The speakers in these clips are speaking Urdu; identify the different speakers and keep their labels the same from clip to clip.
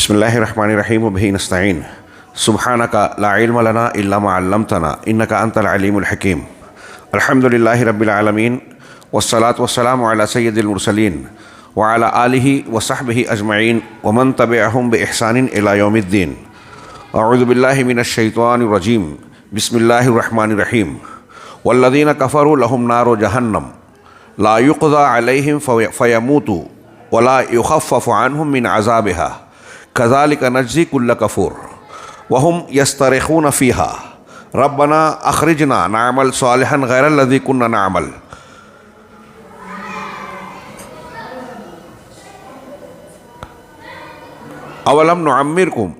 Speaker 1: بسم اللہ الرحمن الرحیم وبہ نستعین سبحانک لا علم لنا الا ما علمتنا انک انت العلیم الحکیم الحمد للہ رب العالمین والصلاة والسلام علی سید المرسلین وعلی آلہ وصحبہ اجمعین ومن تبعہم بإحسان الی یوم الدین اعوذ باللہ من الشیطان الرجیم بسم اللہ الرحمن الرحیم والذین کفروا لهم نار جہنم لا یقضى علیہم فیموتوا ولا یخفف عنہم من عذابها کذالک نجزی کل کفور وهم یسترخون فیہا ربنا اخرجنا نعمل صالحا غیر الذی كنا نعمل اولم نعمرکم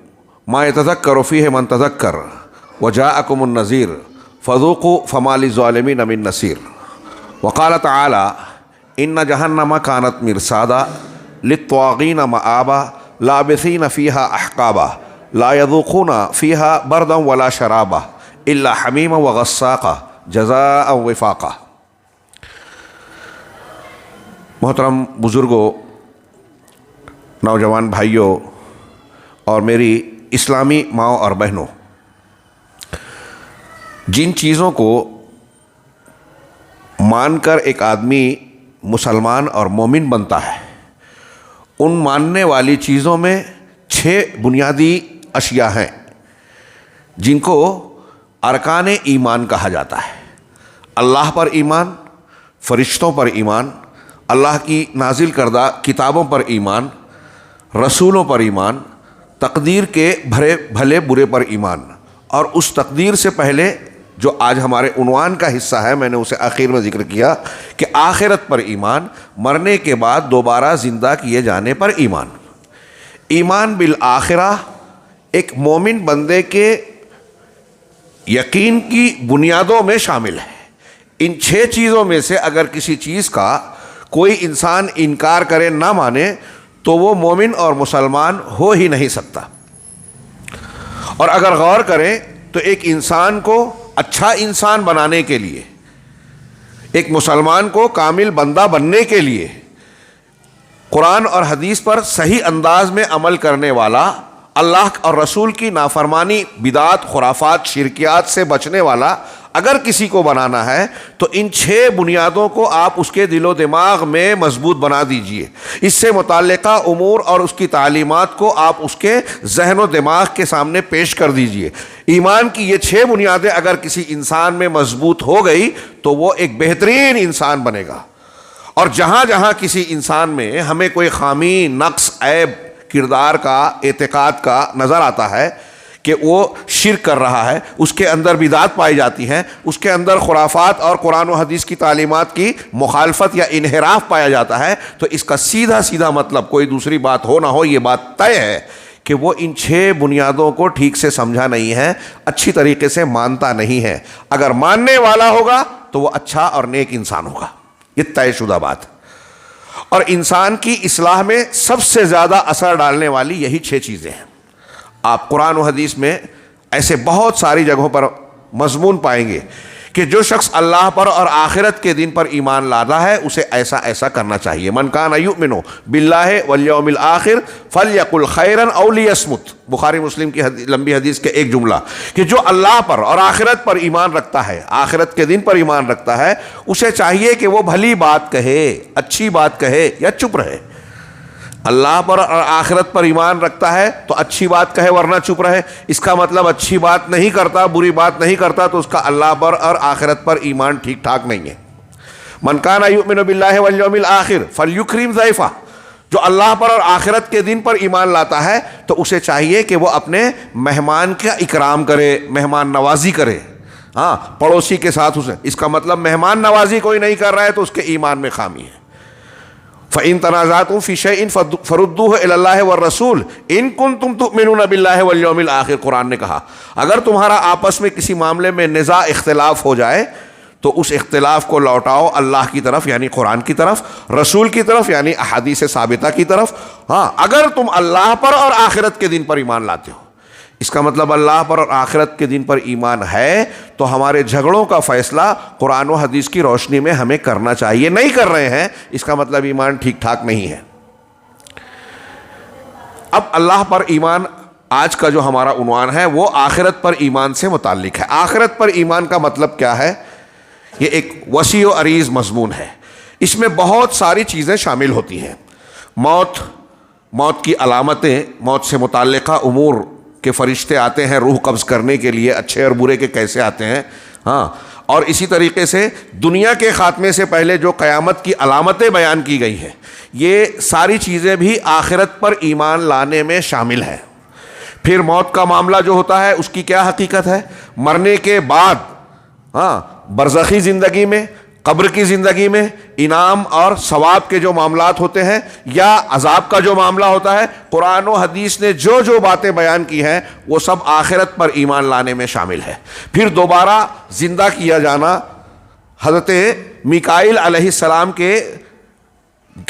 Speaker 1: ما یتذکر فیہ من تذکر وجاءکم النذیر فذوقوا فما للظالمین من نصیر وقال تعالی ان جہنم کانت مرصادا للطاغین مآبا لابثین فیہا احقابا لا یذوقون فیہا بردا ولا شرابا الا حمیما وغساقا جزاء وفاقا۔ محترم بزرگوں، نوجوان بھائیوں اور میری اسلامی ماؤں اور بہنوں، جن چیزوں کو مان کر ایک آدمی مسلمان اور مومن بنتا ہے، ان ماننے والی چیزوں میں 6 بنیادی اشیاء ہیں جن کو ارکان ایمان کہا جاتا ہے۔ اللہ پر ایمان، فرشتوں پر ایمان، اللہ کی نازل کردہ کتابوں پر ایمان، رسولوں پر ایمان، تقدیر کے بھلے برے پر ایمان، اور اس تقدیر سے پہلے جو آج ہمارے عنوان کا حصہ ہے، میں نے اسے آخر میں ذکر کیا کہ آخرت پر ایمان، مرنے کے بعد دوبارہ زندہ کیے جانے پر ایمان۔ ایمان بالآخرہ ایک مومن بندے کے یقین کی بنیادوں میں شامل ہے۔ ان 6 چیزوں میں سے اگر کسی چیز کا کوئی انسان انکار کرے، نہ مانے، تو وہ مومن اور مسلمان ہو ہی نہیں سکتا۔ اور اگر غور کریں تو ایک انسان کو اچھا انسان بنانے کے لیے، ایک مسلمان کو کامل بندہ بننے کے لیے، قرآن اور حدیث پر صحیح انداز میں عمل کرنے والا، اللہ اور رسول کی نافرمانی، بدعات، خرافات، شرکیات سے بچنے والا اگر کسی کو بنانا ہے تو ان 6 بنیادوں کو آپ اس کے دل و دماغ میں مضبوط بنا دیجئے۔ اس سے متعلقہ امور اور اس کی تعلیمات کو آپ اس کے ذہن و دماغ کے سامنے پیش کر دیجئے۔ ایمان کی یہ 6 بنیادیں اگر کسی انسان میں مضبوط ہو گئی تو وہ ایک بہترین انسان بنے گا۔ اور جہاں جہاں کسی انسان میں ہمیں کوئی خامی، نقص، عیب کردار کا، اعتقاد کا نظر آتا ہے کہ وہ شرک کر رہا ہے، اس کے اندر بدعات پائی جاتی ہیں، اس کے اندر خرافات اور قرآن و حدیث کی تعلیمات کی مخالفت یا انحراف پایا جاتا ہے، تو اس کا سیدھا مطلب، کوئی دوسری بات ہو نہ ہو، یہ بات طے ہے کہ وہ ان 6 بنیادوں کو ٹھیک سے سمجھا نہیں ہے، اچھی طریقے سے مانتا نہیں ہے۔ اگر ماننے والا ہوگا تو وہ اچھا اور نیک انسان ہوگا، یہ طے شدہ بات۔ اور انسان کی اصلاح میں سب سے زیادہ اثر ڈالنے والی یہی 6 چیزیں ہیں۔ آپ قرآن و حدیث میں ایسے بہت ساری جگہوں پر مضمون پائیں گے کہ جو شخص اللہ پر اور آخرت کے دن پر ایمان لاتا ہے اسے ایسا ایسا کرنا چاہیے۔ من کان یؤمن باللہ والیوم الآخر فلیقل خیرا او لیصمت، بخاری مسلم کی لمبی حدیث کے ایک جملہ کہ جو اللہ پر اور آخرت پر ایمان رکھتا ہے، آخرت کے دن پر ایمان رکھتا ہے، اسے چاہیے کہ وہ بھلی بات کہے، اچھی بات کہے یا چپ رہے۔ اللہ پر اور آخرت پر ایمان رکھتا ہے تو اچھی بات کہے ورنہ چپ رہے۔ اس کا مطلب اچھی بات نہیں کرتا، بری بات نہیں کرتا، تو اس کا اللہ پر اور آخرت پر ایمان ٹھیک ٹھاک نہیں ہے۔ من کان یؤمن باللہ والیوم الآخر فلیکرم ضیفہ، جو اللہ پر اور آخرت کے دن پر ایمان لاتا ہے تو اسے چاہیے کہ وہ اپنے مہمان کا اکرام کرے، مہمان نوازی کرے۔ ہاں، پڑوسی کے ساتھ اسے، اس کا مطلب مہمان نوازی کوئی نہیں کر رہا ہے تو اس کے ایمان میں خامی ہے۔ فَإِن تَنَازَعْتُمْ فِي شَيْءٍ فَرُدُّوهُ إِلَى اللَّهِ وَالرَّسُولِ إِن كُنتُمْ تُؤْمِنُونَ بِاللَّهِ وَالْيَوْمِ الْآخِرِ، قرآن نے کہا اگر تمہارا آپس میں کسی معاملے میں نزاع، اختلاف ہو جائے تو اس اختلاف کو لوٹاؤ اللہ کی طرف یعنی قرآن کی طرف، رسول کی طرف یعنی احادیث ثابتہ کی طرف۔ ہاں، اگر تم اللہ پر اور آخرت کے دن پر ایمان لاتے ہو، اس کا مطلب اللہ پر اور آخرت کے دن پر ایمان ہے تو ہمارے جھگڑوں کا فیصلہ قرآن و حدیث کی روشنی میں ہمیں کرنا چاہیے۔ نہیں کر رہے ہیں، اس کا مطلب ایمان ٹھیک ٹھاک نہیں ہے۔ اب اللہ پر ایمان، آج کا جو ہمارا عنوان ہے وہ آخرت پر ایمان سے متعلق ہے۔ آخرت پر ایمان کا مطلب کیا ہے؟ یہ ایک وسیع و عریض مضمون ہے، اس میں بہت ساری چیزیں شامل ہوتی ہیں۔ موت کی علامتیں، موت سے متعلقہ امور کے فرشتے آتے ہیں روح قبض کرنے کے لیے، اچھے اور برے کے کیسے آتے ہیں، ہاں، اور اسی طریقے سے دنیا کے خاتمے سے پہلے جو قیامت کی علامتیں بیان کی گئی ہیں، یہ ساری چیزیں بھی آخرت پر ایمان لانے میں شامل ہیں۔ پھر موت کا معاملہ جو ہوتا ہے اس کی کیا حقیقت ہے؟ مرنے کے بعد، ہاں، برزخی زندگی میں، قبر کی زندگی میں انعام اور ثواب کے جو معاملات ہوتے ہیں یا عذاب کا جو معاملہ ہوتا ہے، قرآن و حدیث نے جو جو باتیں بیان کی ہیں وہ سب آخرت پر ایمان لانے میں شامل ہے۔ پھر دوبارہ زندہ کیا جانا، حضرت میکائیل علیہ السلام کی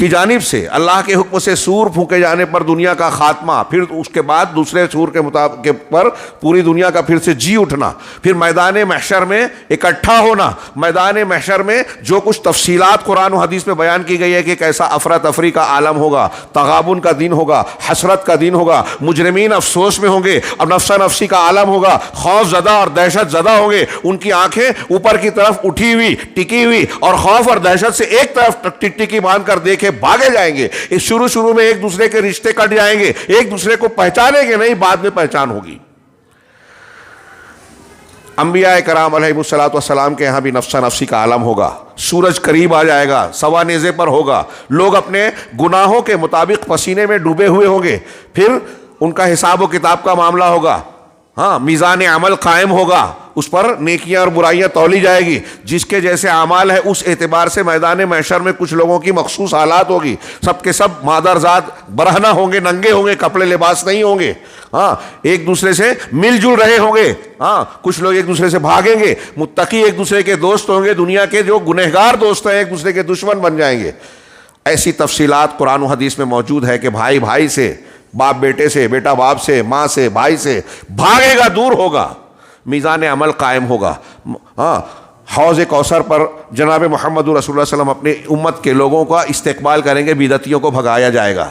Speaker 1: جانب سے اللہ کے حکم سے سور پھونکے جانے پر دنیا کا خاتمہ، پھر اس کے بعد دوسرے سور کے مطابق پر پوری دنیا کا پھر سے جی اٹھنا، پھر میدان محشر میں اکٹھا ہونا۔ میدان محشر میں جو کچھ تفصیلات قرآن و حدیث میں بیان کی گئی ہے کہ کیسا افراتفری کا عالم ہوگا، تغابن کا دن ہوگا، حسرت کا دن ہوگا، مجرمین افسوس میں ہوں گے، اور نفسا نفسی کا عالم ہوگا، خوف زدہ اور دہشت زدہ ہوں گے، ان کی آنکھیں اوپر کی طرف اٹھی ہوئی ٹکی ہوئی اور خوف اور دہشت سے ایک طرف ٹکی باندھ کر دیکھے بھاگے جائیں گے۔ اس شروع میں ایک دوسرے کے رشتے کٹ جائیں گے، ایک دوسرے کو پہچانیں گے نہیں، بعد میں پہچان ہوگی۔ انبیاء کرام علیہ الصلوۃ والسلام کے یہاں بھی نفسا نفسی کا عالم ہوگا، سورج قریب آ جائے گا، سوا نیزے پر ہوگا، لوگ اپنے گناہوں کے مطابق پسینے میں ڈوبے ہوئے ہوں گے، پھر ان کا حساب و کتاب کا معاملہ ہوگا، ہاں، میزان عمل قائم ہوگا، اس پر نیکیاں اور برائیاں تولی جائے گی، جس کے جیسے اعمال ہے اس اعتبار سے میدان محشر میں کچھ لوگوں کی مخصوص حالات ہوگی، سب کے سب مادرزاد برہنہ ہوں گے، ننگے ہوں گے، کپڑے لباس نہیں ہوں گے، ہاں، ایک دوسرے سے مل جل رہے ہوں گے، ہاں، کچھ لوگ ایک دوسرے سے بھاگیں گے، متقی ایک دوسرے کے دوست ہوں گے، دنیا کے جو گنہگار دوست ہیں ایک دوسرے کے دشمن بن جائیں گے۔ ایسی تفصیلات قرآن و حدیث میں موجود ہے کہ بھائی بھائی سے، باپ بیٹے سے، بیٹا باپ سے، ماں سے، بھائی سے بھاگے گا، دور ہوگا، میزان عمل قائم ہوگا، ہاں، حوض کوثر پر جناب محمد رسول اللہ صلی اللہ علیہ وسلم اپنی امت کے لوگوں کا استقبال کریں گے، بدعتیوں کو بھگایا جائے گا،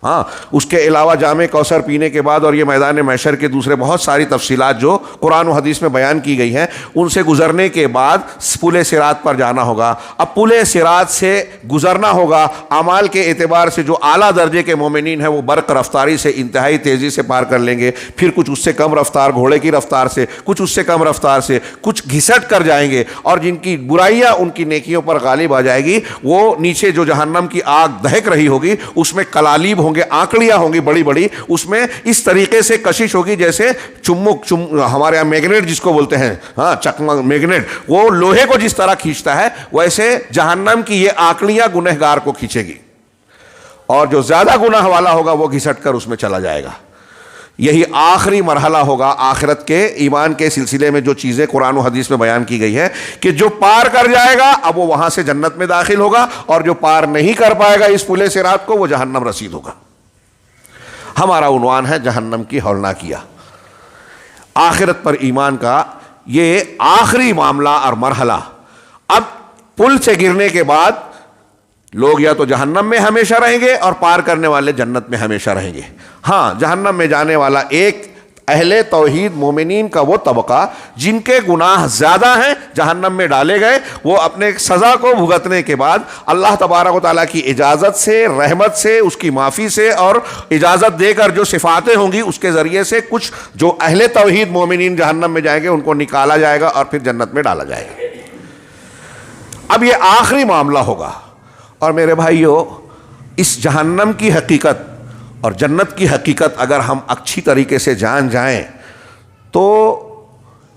Speaker 1: ہاں، اس کے علاوہ جامع کوثر پینے کے بعد اور یہ میدان محشر کے دوسرے بہت ساری تفصیلات جو قرآن و حدیث میں بیان کی گئی ہیں، ان سے گزرنے کے بعد پل صراط پر جانا ہوگا۔ اب پل صراط سے گزرنا ہوگا، اعمال کے اعتبار سے جو اعلیٰ درجے کے مومنین ہیں وہ برق رفتاری سے انتہائی تیزی سے پار کر لیں گے، پھر کچھ اس سے کم رفتار گھوڑے کی رفتار سے، کچھ اس سے کم رفتار سے، کچھ گھسٹ کر جائیں گے، اور جن کی برائیاں ان کی نیکیوں پر غالب آ جائے گی، وہ نیچے جو جہنم کی آگ دہک رہی ہوگی اس میں کلاليب ہوں گے، آنکڑیاں ہوں گی بڑی بڑی، اس میں اس طریقے سے کشش ہوگی جیسے ہمارے یہاں میگنیٹ جس کو بولتے ہیں، ہاں، چکمہ میگنیٹ، وہ لوہے کو جس طرح کھینچتا ہے ویسے جہنم کی یہ آنکڑیاں گنہگار کو کھینچے گی، اور جو زیادہ گناہ والا ہوگا وہ گھسٹ کر اس میں چلا جائے گا۔ یہی آخری مرحلہ ہوگا آخرت کے ایمان کے سلسلے میں، جو چیزیں قرآن و حدیث میں بیان کی گئی ہے کہ جو پار کر جائے گا اب وہ وہاں سے جنت میں داخل ہوگا، اور جو پار نہیں کر پائے گا اس پل صراط کو وہ جہنم رسید ہوگا۔ ہمارا عنوان ہے جہنم کی ہولناکیہ۔ آخرت پر ایمان کا یہ آخری معاملہ اور مرحلہ۔ اب پل سے گرنے کے بعد لوگ یا تو جہنم میں ہمیشہ رہیں گے اور پار کرنے والے جنت میں ہمیشہ رہیں گے۔ ہاں، جہنم میں جانے والا ایک اہل توحید مومنین کا وہ طبقہ جن کے گناہ زیادہ ہیں جہنم میں ڈالے گئے، وہ اپنے سزا کو بھگتنے کے بعد اللہ تبارک و تعالیٰ کی اجازت سے، رحمت سے، اس کی معافی سے اور اجازت دے کر جو صفاتیں ہوں گی اس کے ذریعے سے کچھ جو اہل توحید مومنین جہنم میں جائیں گے ان کو نکالا جائے گا اور پھر جنت میں ڈالا جائے گا۔ اب یہ آخری معاملہ ہوگا، اور میرے بھائیو، اس جہنم کی حقیقت اور جنت کی حقیقت اگر ہم اچھی طریقے سے جان جائیں تو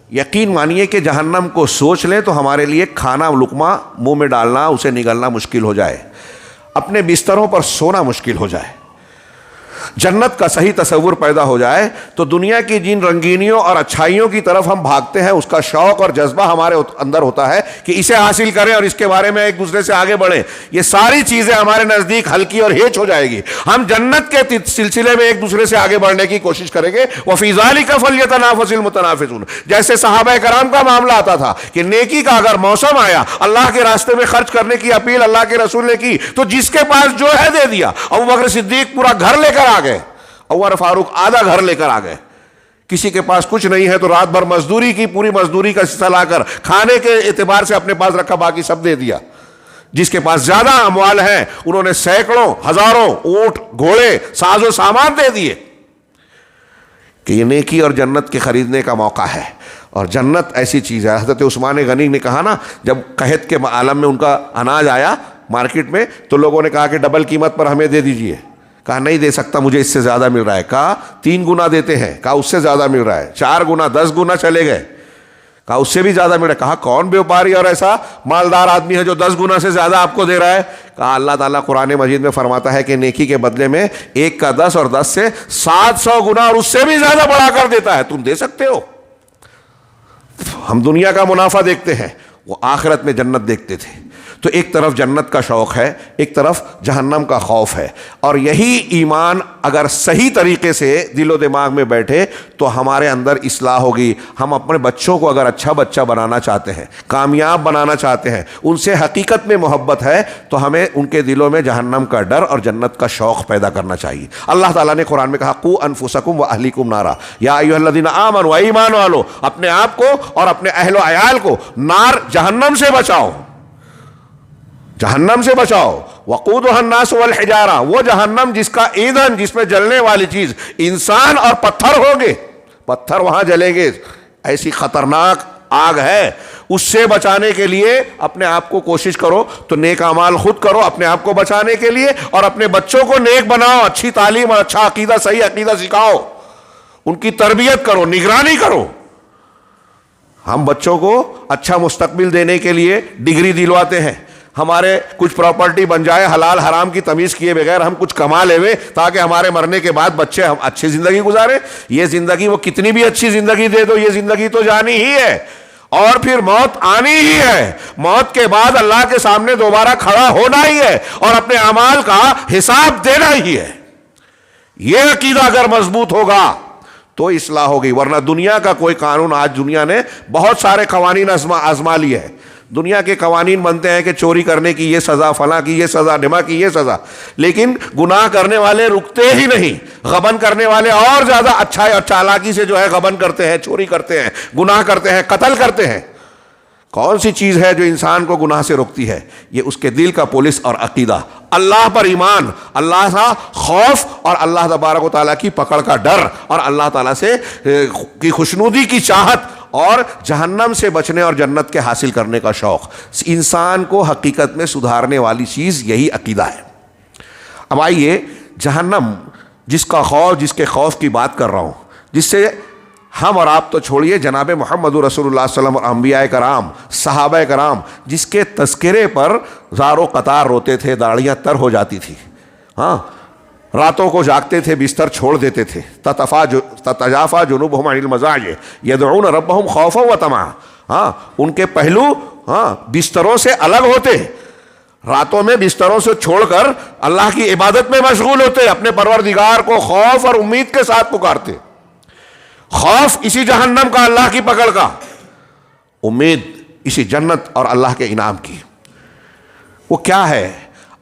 Speaker 1: یقین مانیے کہ جہنم کو سوچ لیں تو ہمارے لیے کھانا لقمہ منہ میں ڈالنا، اسے نگلنا مشکل ہو جائے، اپنے بستروں پر سونا مشکل ہو جائے۔ جنت کا صحیح تصور پیدا ہو جائے تو دنیا کی جن رنگینیوں اور اچھائیوں کی طرف ہم بھاگتے ہیں اس کا شوق اور جذبہ ہمارے اندر ہوتا ہے کہ اسے حاصل کریں اور اس کے بارے میں ایک دوسرے سے آگے بڑھیں، یہ ساری چیزیں ہمارے نزدیک ہلکی اور ہیچ ہو جائے گی۔ ہم جنت کے سلسلے میں ایک دوسرے سے آگے بڑھنے کی کوشش کریں گے۔ وَفِي ذَلِكَ فَلْيَتَنَافَسِ الْمُتَنَافِسُونَ، جیسے صحابہ کرام کا معاملہ آتا تھا کہ نیکی کا اگر موسم آیا، اللہ کے راستے میں خرچ کرنے کی اپیل اللہ کے رسول نے کی تو جس کے پاس جو ہے دے دیا۔ ابوبکر صدیق پورا گھر لے کر آ گئے عمر فاروق آدھا گھر لے کر آ گئے. کسی کے پاس کچھ نہیں ہے تو رات بھر مزدوری کی, پوری مزدوری کا حصہ لا کر کھانے کے اعتبار سے اپنے پاس رکھا, باقی سب دے دیا. جس کے پاس زیادہ اموال ہیں انہوں نے سینکڑوں ہزاروں اونٹ گھوڑے ساز و سامان دے دیے. کہ یہ نیکی اور جنت کے خریدنے کا موقع ہے. اور جنت ایسی چیز ہے. حضرت عثمان غنی نے کہا نا, جب قحط کے عالم میں ان کا اناج آیا مارکیٹ میں تو لوگوں نے کہا کہ ڈبل قیمت پر ہمیں دے دیجئے. کہا نہیں دے سکتا, مجھے اس سے زیادہ مل رہا ہے. کہا 3 گنا دیتے ہیں. کہا اس سے زیادہ مل رہا ہے. 4 گنا 10 گنا چلے گئے. کہا اس سے بھی زیادہ مل رہا ہے. کہا کون بیوپاری اور ایسا مالدار آدمی ہے جو 10 گنا سے زیادہ آپ کو دے رہا ہے؟ کہا اللہ تعالیٰ قرآن مجید میں فرماتا ہے کہ نیکی کے بدلے میں 1 کا 10 اور 10 سے 700 گنا اور اس سے بھی زیادہ بڑھا کر دیتا ہے. تم دے سکتے ہو؟ ہم دنیا کا منافع دیکھتے ہیں, وہ آخرت میں جنت دیکھتے تھے. تو ایک طرف جنت کا شوق ہے, ایک طرف جہنم کا خوف ہے. اور یہی ایمان اگر صحیح طریقے سے دل و دماغ میں بیٹھے تو ہمارے اندر اصلاح ہوگی. ہم اپنے بچوں کو اگر اچھا بچہ بنانا چاہتے ہیں, کامیاب بنانا چاہتے ہیں, ان سے حقیقت میں محبت ہے, تو ہمیں ان کے دلوں میں جہنم کا ڈر اور جنت کا شوق پیدا کرنا چاہیے. اللہ تعالیٰ نے قرآن میں کہا قوا انفسکم واہلیکم نارا یا ایھا الذین آمنوا, ایمان والو اپنے آپ کو اور اپنے اہل و عیال کو نار جہنم سے بچاؤ, جہنم سے بچاؤ. وقودها الناس والحجارہ, وہ جہنم جس کا ایندھن, جس میں جلنے والی چیز انسان اور پتھر ہوں گے. پتھر وہاں جلیں گے, ایسی خطرناک آگ ہے. اس سے بچانے کے لیے اپنے آپ کو کوشش کرو تو نیک اعمال خود کرو اپنے آپ کو بچانے کے لیے, اور اپنے بچوں کو نیک بناؤ, اچھی تعلیم اور اچھا عقیدہ, صحیح عقیدہ سکھاؤ, ان کی تربیت کرو, نگرانی کرو. ہم بچوں کو اچھا مستقبل دینے کے لیے ڈگری دلواتے ہیں, ہمارے کچھ پراپرٹی بن جائے, حلال حرام کی تمیز کیے بغیر ہم کچھ کما لے تاکہ ہمارے مرنے کے بعد بچے ہم اچھی زندگی گزارے. یہ زندگی, وہ کتنی بھی اچھی زندگی دے دو, یہ زندگی تو جانی ہی ہے اور پھر موت آنی ہی ہے. موت کے بعد اللہ کے سامنے دوبارہ کھڑا ہونا ہی ہے اور اپنے اعمال کا حساب دینا ہی ہے. یہ عقیدہ اگر مضبوط ہوگا تو اصلاح ہوگی. ورنہ دنیا کا کوئی قانون, آج دنیا نے بہت سارے قوانین آزما لیے ہیں. دنیا کے قوانین بنتے ہیں کہ چوری کرنے کی یہ سزا, فلاں کی یہ سزا, ڈما کی یہ سزا, لیکن گناہ کرنے والے رکتے ہی نہیں. غبن کرنے والے اور زیادہ اچھائی اور چالاکی سے جو ہے غبن کرتے ہیں, چوری کرتے ہیں, گناہ کرتے ہیں, قتل کرتے ہیں. کون سی چیز ہے جو انسان کو گناہ سے روکتی ہے؟ یہ اس کے دل کا پولیس اور عقیدہ, اللہ پر ایمان, اللہ کا خوف اور اللہ تبارک و تعالیٰ کی پکڑ کا ڈر اور اللہ تعالیٰ سے کی خوشنودی کی چاہت اور جہنم سے بچنے اور جنت کے حاصل کرنے کا شوق. انسان کو حقیقت میں سدھارنے والی چیز یہی عقیدہ ہے. اب آئیے, جہنم جس کا خوف, جس کے خوف کی بات کر رہا ہوں, جس سے ہم اور آپ تو چھوڑیے, جناب محمد رسول اللہ صلی اللہ علیہ وسلم اور انبیاء کرام, صحابہ کرام, جس کے تذکرے پر زاروں قطار روتے تھے, داڑیاں تر ہو جاتی تھی, ہاں, راتوں کو جاگتے تھے, بستر چھوڑ دیتے تھے. تتجافا جنوبہم عن المضاجع یدعون ربہم خوفا وطمعا. ہاں, ان کے پہلو بستروں سے الگ ہوتے, راتوں میں بستروں سے چھوڑ کر اللہ کی عبادت میں مشغول ہوتے, اپنے پروردگار کو خوف اور امید کے ساتھ پکارتے. خوف اسی جہنم کا, اللہ کی پکڑ کا, امید اسی جنت اور اللہ کے انعام کی. وہ کیا ہے؟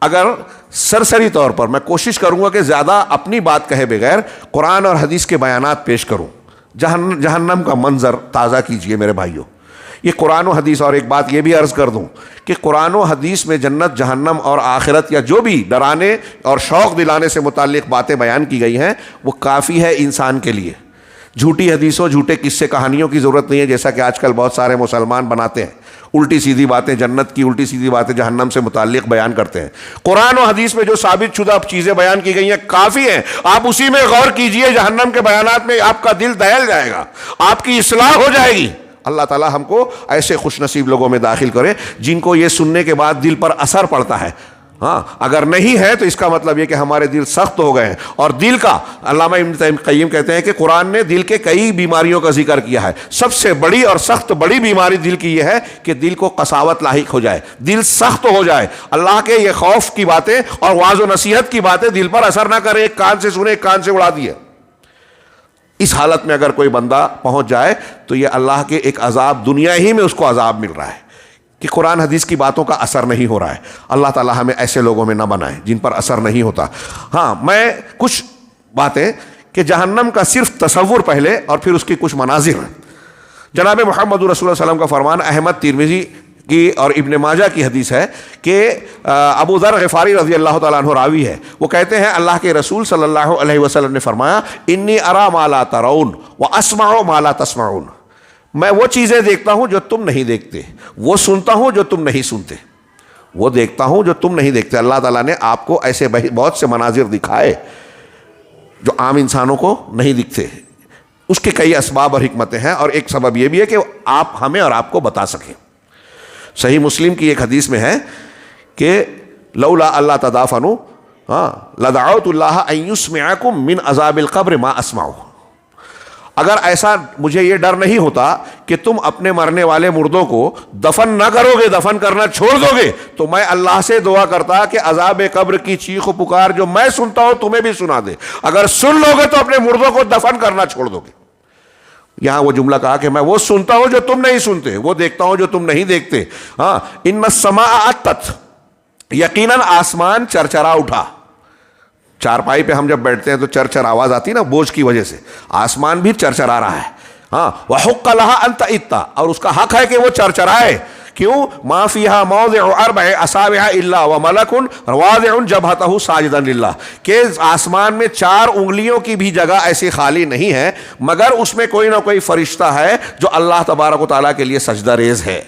Speaker 1: اگر سرسری طور پر میں کوشش کروں گا کہ زیادہ اپنی بات کہے بغیر قرآن اور حدیث کے بیانات پیش کروں. جہنم کا منظر تازہ کیجئے میرے بھائیوں. یہ قرآن و حدیث, اور ایک بات یہ بھی عرض کر دوں کہ قرآن و حدیث میں جنت, جہنم اور آخرت یا جو بھی ڈرانے اور شوق دلانے سے متعلق باتیں بیان کی گئی ہیں وہ کافی ہے انسان کے لیے. جھوٹی حدیثوں, جھوٹے قصے کہانیوں کی ضرورت نہیں ہے, جیسا کہ آج کل بہت سارے مسلمان بناتے ہیں. الٹی سیدھی باتیں جنت کی, الٹی سیدھی باتیں جہنم سے متعلق بیان کرتے ہیں. قرآن و حدیث میں جو ثابت شدہ چیزیں بیان کی گئی ہیں کافی ہیں. آپ اسی میں غور کیجئے, جہنم کے بیانات میں آپ کا دل دہل جائے گا, آپ کی اصلاح ہو جائے گی. اللہ تعالیٰ ہم کو ایسے خوش نصیب لوگوں میں داخل کرے جن کو یہ سننے کے بعد دل پر اثر پڑتا ہے. ہاں, اگر نہیں ہے تو اس کا مطلب یہ کہ ہمارے دل سخت ہو گئے ہیں. اور دل کا, علامہ ابن قیم کہتے ہیں کہ قرآن نے دل کے کئی بیماریوں کا ذکر کیا ہے. سب سے بڑی اور سخت بڑی بیماری دل کی یہ ہے کہ دل کو قساوت لاحق ہو جائے, دل سخت ہو جائے, اللہ کے یہ خوف کی باتیں اور واعظ و نصیحت کی باتیں دل پر اثر نہ کرے, ایک کان سے سنے ایک کان سے اڑا دیے. اس حالت میں اگر کوئی بندہ پہنچ جائے تو یہ اللہ کے ایک عذاب, دنیا ہی میں اس کو عذاب مل رہا ہے کہ قرآن حدیث کی باتوں کا اثر نہیں ہو رہا ہے. اللہ تعالیٰ ہمیں ایسے لوگوں میں نہ بنائے جن پر اثر نہیں ہوتا. ہاں, میں کچھ باتیں کہ جہنم کا صرف تصور پہلے اور پھر اس کی کچھ مناظر ہیں۔ جناب محمد رسول اللہ صلی اللہ علیہ وسلم کا فرمان احمد ترمذی کی اور ابن ماجہ کی حدیث ہے کہ ابو ذر غفاری رضی اللہ تعالیٰ عنہ راوی ہے، وہ کہتے ہیں اللہ کے رسول صلی اللہ علیہ وسلم نے فرمایا انی ارا ما لا ترون واسمع ما لا تسمعون، میں وہ چیزیں دیکھتا ہوں جو تم نہیں دیکھتے، وہ سنتا ہوں جو تم نہیں سنتے، وہ دیکھتا ہوں جو تم نہیں دیکھتے۔ اللہ تعالیٰ نے آپ کو ایسے بہت سے مناظر دکھائے جو عام انسانوں کو نہیں دکھتے، اس کے کئی اسباب اور حکمتیں ہیں، اور ایک سبب یہ بھی ہے کہ آپ ہمیں اور آپ کو بتا سکیں۔ صحیح مسلم کی ایک حدیث میں ہے کہ لولا اللہ تدافنوا لدعوت اللہ ان یسمعکم من عذاب القبر ما اسمع، اگر ایسا مجھے یہ ڈر نہیں ہوتا کہ تم اپنے مرنے والے مردوں کو دفن نہ کرو گے، دفن کرنا چھوڑ دو گے، تو میں اللہ سے دعا کرتا کہ عذاب قبر کی چیخ و پکار جو میں سنتا ہوں تمہیں بھی سنا دے، اگر سن لو گے تو اپنے مردوں کو دفن کرنا چھوڑ دو گے۔ یہاں وہ جملہ کہا کہ میں وہ سنتا ہوں جو تم نہیں سنتے، وہ دیکھتا ہوں جو تم نہیں دیکھتے۔ ان السماء اطت، یقیناً آسمان چرچرا اٹھا۔ چارپائی پہ ہم جب بیٹھتے ہیں تو چرچر آواز آتی ہے نا بوجھ کی وجہ سے، آسمان بھی چرچرا رہا ہے۔ وحق لها ان تئت، اور اس کا حق ہے کہ وہ چرچرائے۔ کیوں؟ ما فیہا موضع اربع اصابع الا وملک واضع جبہتہ ساجدا للہ، کہ آسمان میں 4 انگلیوں کی بھی جگہ ایسی خالی نہیں ہے مگر اس میں کوئی نہ کوئی فرشتہ ہے جو اللہ تبارک و تعالیٰ کے لیے سجدہ ریز ہے۔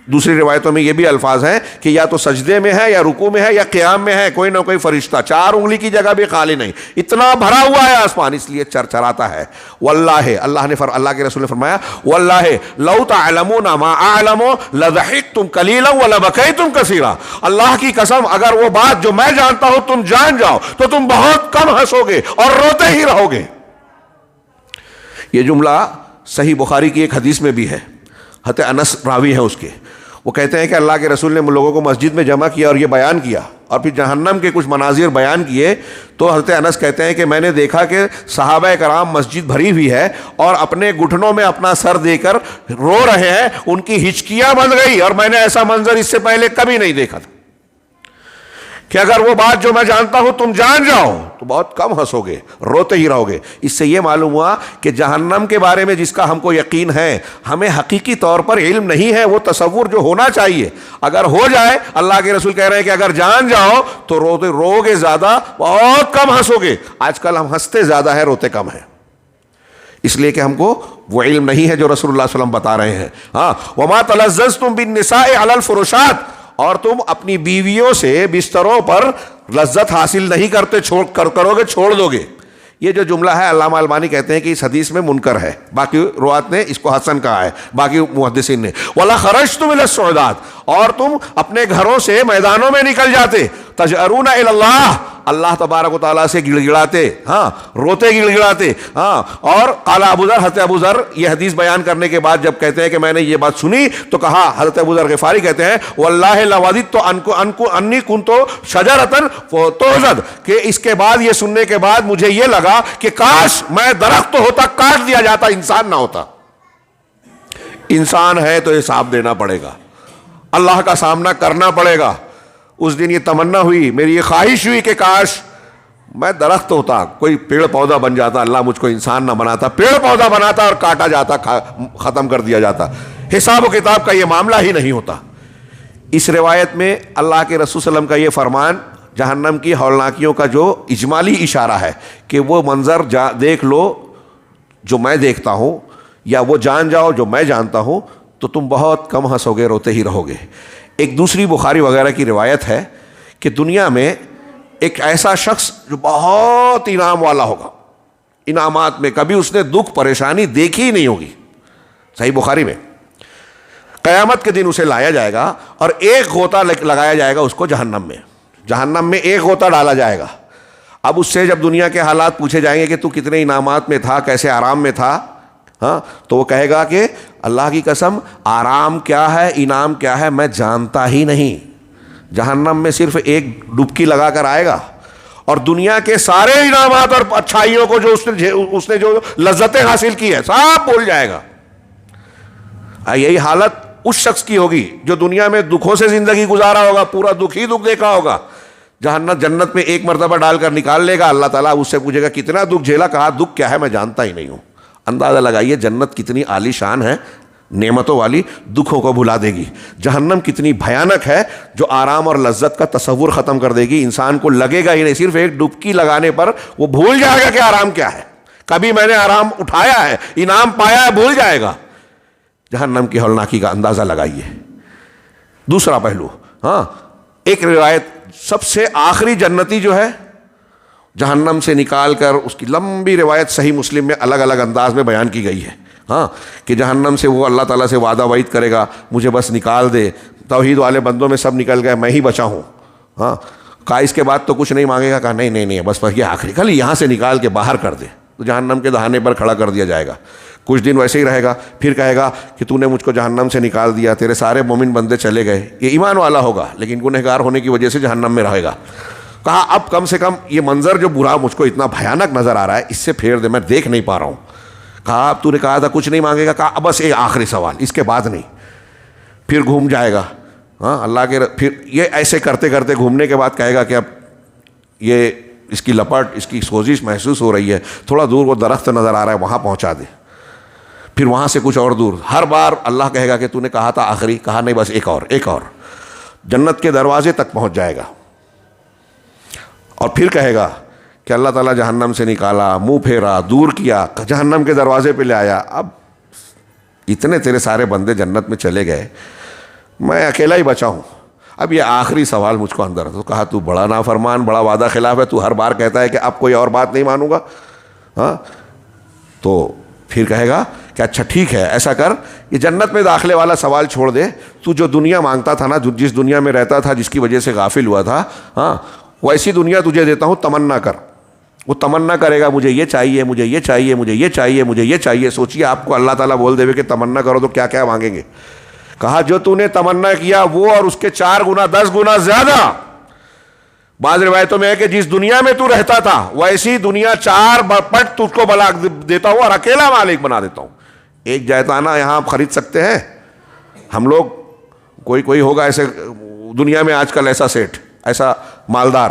Speaker 1: دوسری روایتوں میں یہ بھی الفاظ ہیں کہ یا تو سجدے میں ہے یا رکوع میں ہے یا قیام میں ہے، کوئی نہ کوئی فرشتہ، 4 انگلی کی جگہ بھی خالی نہیں، اتنا بھرا ہوا ہے آسمان، اس لیے چرچراتا ہے۔ واللہ، اللہ کے رسول نے فرمایا واللہ لو تعلمون ما اعلم لضحکتم قلیلا ولبکیتم کثیرا، اللہ کی قسم اگر وہ بات جو میں جانتا ہوں تم جان جاؤ تو تم بہت کم ہنسو گے اور روتے ہی رہو گے۔ یہ جملہ صحیح بخاری کی ایک حدیث میں بھی ہے، حضرت انس راوی ہیں اس کے، وہ کہتے ہیں کہ اللہ کے رسول نے لوگوں کو مسجد میں جمع کیا اور یہ بیان کیا اور پھر جہنم کے کچھ مناظر بیان کیے، تو حضرت انس کہتے ہیں کہ میں نے دیکھا کہ صحابہ کرام مسجد بھری ہوئی ہے اور اپنے گھٹنوں میں اپنا سر دے کر رو رہے ہیں، ان کی ہچکیاں بن گئی، اور میں نے ایسا منظر اس سے پہلے کبھی نہیں دیکھا تھا کہ اگر وہ بات جو میں جانتا ہوں تم جان جاؤ تو بہت کم ہنسو گے، روتے ہی رہو گے۔ اس سے یہ معلوم ہوا کہ جہنم کے بارے میں جس کا ہم کو یقین ہے، ہمیں حقیقی طور پر علم نہیں ہے، وہ تصور جو ہونا چاہیے اگر ہو جائے، اللہ کے رسول کہہ رہے ہیں کہ اگر جان جاؤ تو رو گے زیادہ، بہت کم ہنسو گے۔ آج کل ہم ہنستے زیادہ ہیں، روتے کم ہیں، اس لیے کہ ہم کو وہ علم نہیں ہے جو رسول اللہ صلی اللہ علیہ وسلم بتا رہے ہیں۔ وما تلذذتم بالنساء علی الفرشات، اور تم اپنی بیویوں سے بستروں پر لذت حاصل نہیں کرتے، کرو گے، چھوڑ دو گے۔ یہ جو جملہ ہے علامہ البانی کہتے ہیں کہ اس حدیث میں منکر ہے، باقی روات نے اس کو حسن کہا ہے، باقی محدثین نے۔ وَلَا خَرَجْتُمْ إِلَى الصُّعُودَاتِ، اور تم اپنے گھروں سے میدانوں میں نکل جاتے، تَجْأَرُونَ إِلَى اللَّهِ، اللہ تبارک و تعالیٰ سے گڑ گڑاتے، روتے گڑ گڑاتے۔ اور قال ابو ذر، حضرت ابو ذر یہ حدیث بیان کرنے کے بعد جب کہتے ہیں کہ میں نے یہ بات سنی تو کہا، حضرت ابو ذر غفاری کہتے ہیں واللہ لوددت انی کنت شجرۃ فتعضد، کہ اس کے بعد یہ سننے کے بعد مجھے یہ لگا کہ کاش میں درخت ہوتا، کاٹ دیا جاتا، انسان نہ ہوتا۔ انسان ہے تو حساب دینا پڑے گا، اللہ کا سامنا کرنا پڑے گا۔ اس دن یہ تمنا ہوئی، میری یہ خواہش ہوئی کہ کاش میں درخت ہوتا، کوئی پیڑ پودا بن جاتا، اللہ مجھ کو انسان نہ بناتا، پیڑ پودا بناتا اور کاٹا جاتا، ختم کر دیا جاتا، حساب و کتاب کا یہ معاملہ ہی نہیں ہوتا۔ اس روایت میں اللہ کے رسول صلی اللہ علیہ وسلم کا یہ فرمان جہنم کی ہولناکیوں کا جو اجمالی اشارہ ہے کہ وہ منظر دیکھ لو جو میں دیکھتا ہوں، یا وہ جان جاؤ جو میں جانتا ہوں، تو تم بہت کم ہنسو گے، روتے ہی رہو گے۔ ایک دوسری بخاری وغیرہ کی روایت ہے کہ دنیا میں ایک ایسا شخص جو بہت انعام والا ہوگا، انعامات میں کبھی اس نے دکھ پریشانی دیکھی ہی نہیں ہوگی، صحیح بخاری میں، قیامت کے دن اسے لایا جائے گا اور ایک غوطہ لگایا جائے گا اس کو جہنم میں ایک غوطہ ڈالا جائے گا۔ اب اس سے جب دنیا کے حالات پوچھے جائیں گے کہ تو کتنے انعامات میں تھا، کیسے آرام میں تھا، تو وہ کہے گا کہ اللہ کی قسم آرام کیا ہے، انعام کیا ہے میں جانتا ہی نہیں۔ جہنم میں صرف ایک ڈبکی لگا کر آئے گا اور دنیا کے سارے انعامات اور اچھائیوں کو جو اس نے جو لذتیں حاصل کی ہے سب بھول جائے گا۔ یہی حالت اس شخص کی ہوگی جو دنیا میں دکھوں سے زندگی گزارا ہوگا، پورا دکھ ہی دکھ دیکھا ہوگا، جہنم جنت میں ایک مرتبہ ڈال کر نکال لے گا, اللہ تعالیٰ اس سے پوچھے گا کتنا دکھ جھیلا, کہا دکھ کیا ہے میں جانتا ہی نہیں ہوں. اندازہ لگائیے جنت کتنی عالی شان ہے, نعمتوں والی, دکھوں کو بھلا دے گی. جہنم کتنی بھیانک ہے جو آرام اور لذت کا تصور ختم کر دے گی. انسان کو لگے گا ہی نہیں, صرف ایک ڈبکی لگانے پر وہ بھول جائے گا کہ آرام کیا ہے, کبھی میں نے آرام اٹھایا ہے, انعام پایا ہے, بھول جائے گا. جہنم کی ہولناکی کا اندازہ لگائیے. دوسرا پہلو, ہاں ایک روایت سب سے آخری جنتی جو ہے جہنم سے نکال کر, اس کی لمبی روایت صحیح مسلم میں الگ الگ انداز میں بیان کی گئی ہے, ہاں کہ جہنم سے وہ اللہ تعالیٰ سے وعدہ وعید کرے گا مجھے بس نکال دے, توحید والے بندوں میں سب نکل گئے, میں ہی بچا ہوں. ہاں کہا اس کے بعد تو کچھ نہیں مانگے گا, کہا نہیں بس یہ آخری, خالی یہاں سے نکال کے باہر کر دے. تو جہنم کے دہانے پر کھڑا کر دیا جائے گا, کچھ دن ویسے ہی رہے گا, پھر کہے گا کہ تو نے مجھ کو جہنم سے نکال دیا, تیرے سارے مومن بندے چلے گئے. یہ ایمان والا ہوگا لیکن گنہگار ہونے کی وجہ سے جہنم میں رہے گا. کہا اب کم سے کم یہ منظر جو برا مجھ کو اتنا بھیانک نظر آ رہا ہے, اس سے پھیر دے, میں دیکھ نہیں پا رہا ہوں. کہا اب تو نے کہا تھا کچھ نہیں مانگے گا, کہا بس ایک آخری سوال, اس کے بعد نہیں. پھر گھوم جائے گا, ہاں اللہ کے, پھر یہ ایسے کرتے کرتے گھومنے کے بعد کہے گا کہ اب یہ اس کی لپٹ, اس کی سوزش محسوس ہو رہی ہے, تھوڑا دور وہ درخت نظر آ رہا ہے وہاں پہنچا دے. پھر وہاں سے کچھ اور دور, ہر بار اللہ کہے گا کہ تو نے کہا تھا آخری, کہا نہیں بس ایک اور. جنت کے دروازے تک پہنچ جائے گا اور پھر کہے گا کہ اللہ تعالیٰ جہنم سے نکالا, منہ پھیرا, دور کیا, جہنم کے دروازے پہ لے آیا. اب اتنے تیرے سارے بندے جنت میں چلے گئے, میں اکیلا ہی بچا ہوں, اب یہ آخری سوال مجھ کو اندر. تو کہا تو بڑا نافرمان, بڑا وعدہ خلاف ہے, تو ہر بار کہتا ہے کہ اب کوئی اور بات نہیں مانوں گا. ہاں تو پھر کہے گا کہ اچھا ٹھیک ہے ایسا کر, یہ جنت میں داخلے والا سوال چھوڑ دے, تو جو دنیا مانگتا تھا نا, جس دنیا میں رہتا تھا, جس کی وجہ سے غافل ہوا تھا, ہاں ویسی دنیا تجھے دیتا ہوں, تمنا کر. وہ تمنا کرے گا مجھے یہ چاہیے, مجھے یہ چاہیے, مجھے یہ چاہیے, مجھے یہ چاہیے. سوچیے آپ کو اللہ تعالیٰ بول دے کہ تمنا کرو تو کیا کیا مانگیں گے. کہا جو تو نے تمنا کیا وہ اور اس کے 4 گنا 10 گنا زیادہ. بعض روایتوں میں ہے کہ جس دنیا میں تو رہتا تھا ویسی دنیا 4 پٹ تجھ کو بنا دیتا ہوں اور اکیلا مالک بنا دیتا ہوں. ایک جائتانہ یہاں آپ خرید سکتے ہیں ہم لوگ, کوئی ہوگا ایسے دنیا میں آج کل ایسا سیٹ, ایسا مالدار.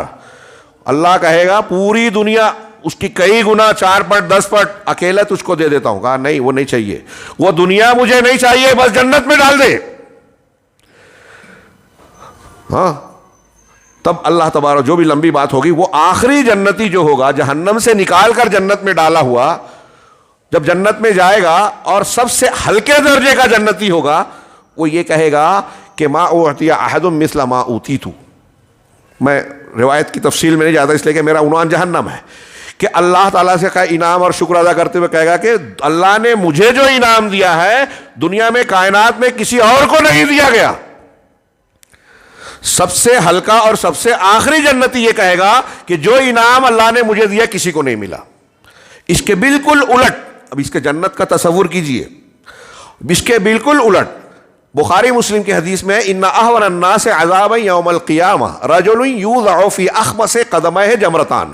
Speaker 1: اللہ کہے گا پوری دنیا اس کی کئی گنا 4 پٹ 10 پٹ اکیلا تجھ کو دے دیتا ہوں. کہا نہیں وہ نہیں چاہیے, وہ دنیا مجھے نہیں چاہیے, بس جنت میں ڈال دے. ہاں تب اللہ تبارک, جو بھی لمبی بات ہوگی, وہ آخری جنتی جو ہوگا جہنم سے نکال کر جنت میں ڈالا ہوا, جب جنت میں جائے گا اور سب سے ہلکے درجے کا جنتی ہوگا, وہ یہ کہے گا کہ ما اعطی احد مثل ما اوتیت. میں روایت کی تفصیل میں نہیں جاتا اس لیے کہ میرا عنوان جہنم ہے, کہ اللہ تعالیٰ سے کا انعام اور شکر ادا کرتے ہوئے کہے گا کہ اللہ نے مجھے جو انعام دیا ہے دنیا میں کائنات میں کسی اور کو نہیں دیا گیا. سب سے ہلکا اور سب سے آخری جنتی یہ کہے گا کہ جو انعام اللہ نے مجھے دیا کسی کو نہیں ملا. اس کے بالکل الٹ, اب اس کے جنت کا تصور کیجئے, اس کے بالکل الٹ بخاری مسلم کی حدیث میں ان احون الناس عذابا یوم القیامہ رجل یوضع فی اخمص قدمہ جمرتان.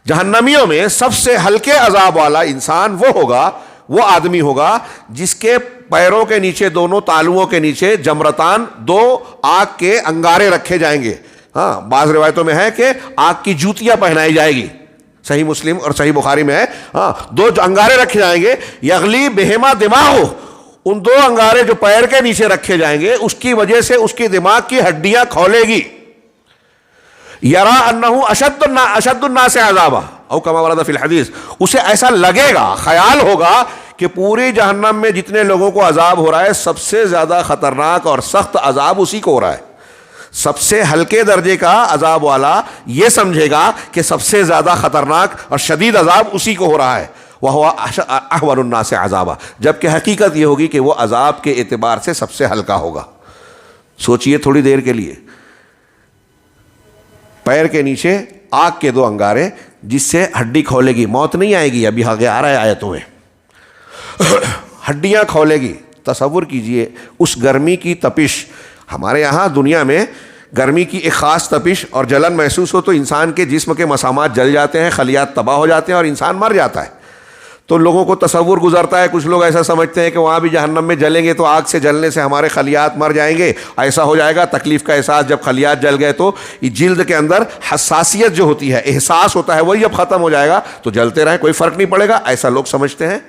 Speaker 1: جہنمیوں میں سب سے ہلکے عذاب والا انسان وہ ہوگا, وہ آدمی ہوگا جس کے پیروں کے نیچے, دونوں تالوؤں کے نیچے جمرتان, 2 آگ کے انگارے رکھے جائیں گے. ہاں بعض روایتوں میں ہے کہ آگ کی جوتیاں پہنائی جائے گی, صحیح مسلم اور صحیح بخاری میں ہے. ہاں 2 انگارے رکھے جائیں گے, یغلی بہما دماغ, ان 2 انگارے جو پیر کے نیچے رکھے جائیں گے اس کی وجہ سے اس کی دماغ کی ہڈیاں کھولے گی. یرا انہ اشد الناس عذابا او کما ورد فی الحدیث, اسے ایسا لگے گا, خیال ہوگا کہ پوری جہنم میں جتنے لوگوں کو عذاب ہو رہا ہے سب سے زیادہ خطرناک اور سخت عذاب اسی کو ہو رہا ہے. سب سے ہلکے درجے کا عذاب والا یہ سمجھے گا کہ سب سے زیادہ خطرناک اور شدید عذاب اسی کو ہو رہا ہے. وہو احون الناس عذابا, جبکہ حقیقت یہ ہوگی کہ وہ عذاب کے اعتبار سے سب سے ہلکا ہوگا. سوچئے تھوڑی دیر کے لیے, پیر کے نیچے آگ کے 2 انگارے جس سے ہڈی کھولے گی, موت نہیں آئے گی, ابھی آگے آ رہا ہے آیتوں میں, ہڈیاں کھولے گی. تصور کیجئے اس گرمی کی تپش. ہمارے یہاں دنیا میں گرمی کی ایک خاص تپش اور جلن محسوس ہو تو انسان کے جسم کے مسامات جل جاتے ہیں, خلیات تباہ ہو جاتے ہیں اور انسان مر جاتا ہے. تو لوگوں کو تصور گزرتا ہے، کچھ لوگ ایسا سمجھتے ہیں کہ وہاں بھی جہنم میں جلیں گے تو آگ سے جلنے سے ہمارے خلیات مر جائیں گے، ایسا ہو جائے گا تکلیف کا احساس، جب خلیات جل گئے تو جلد کے اندر حساسیت جو ہوتی ہے، احساس ہوتا ہے، وہی اب ختم ہو جائے گا تو جلتے رہیں، کوئی فرق نہیں پڑے گا، ایسا لوگ سمجھتے ہیں۔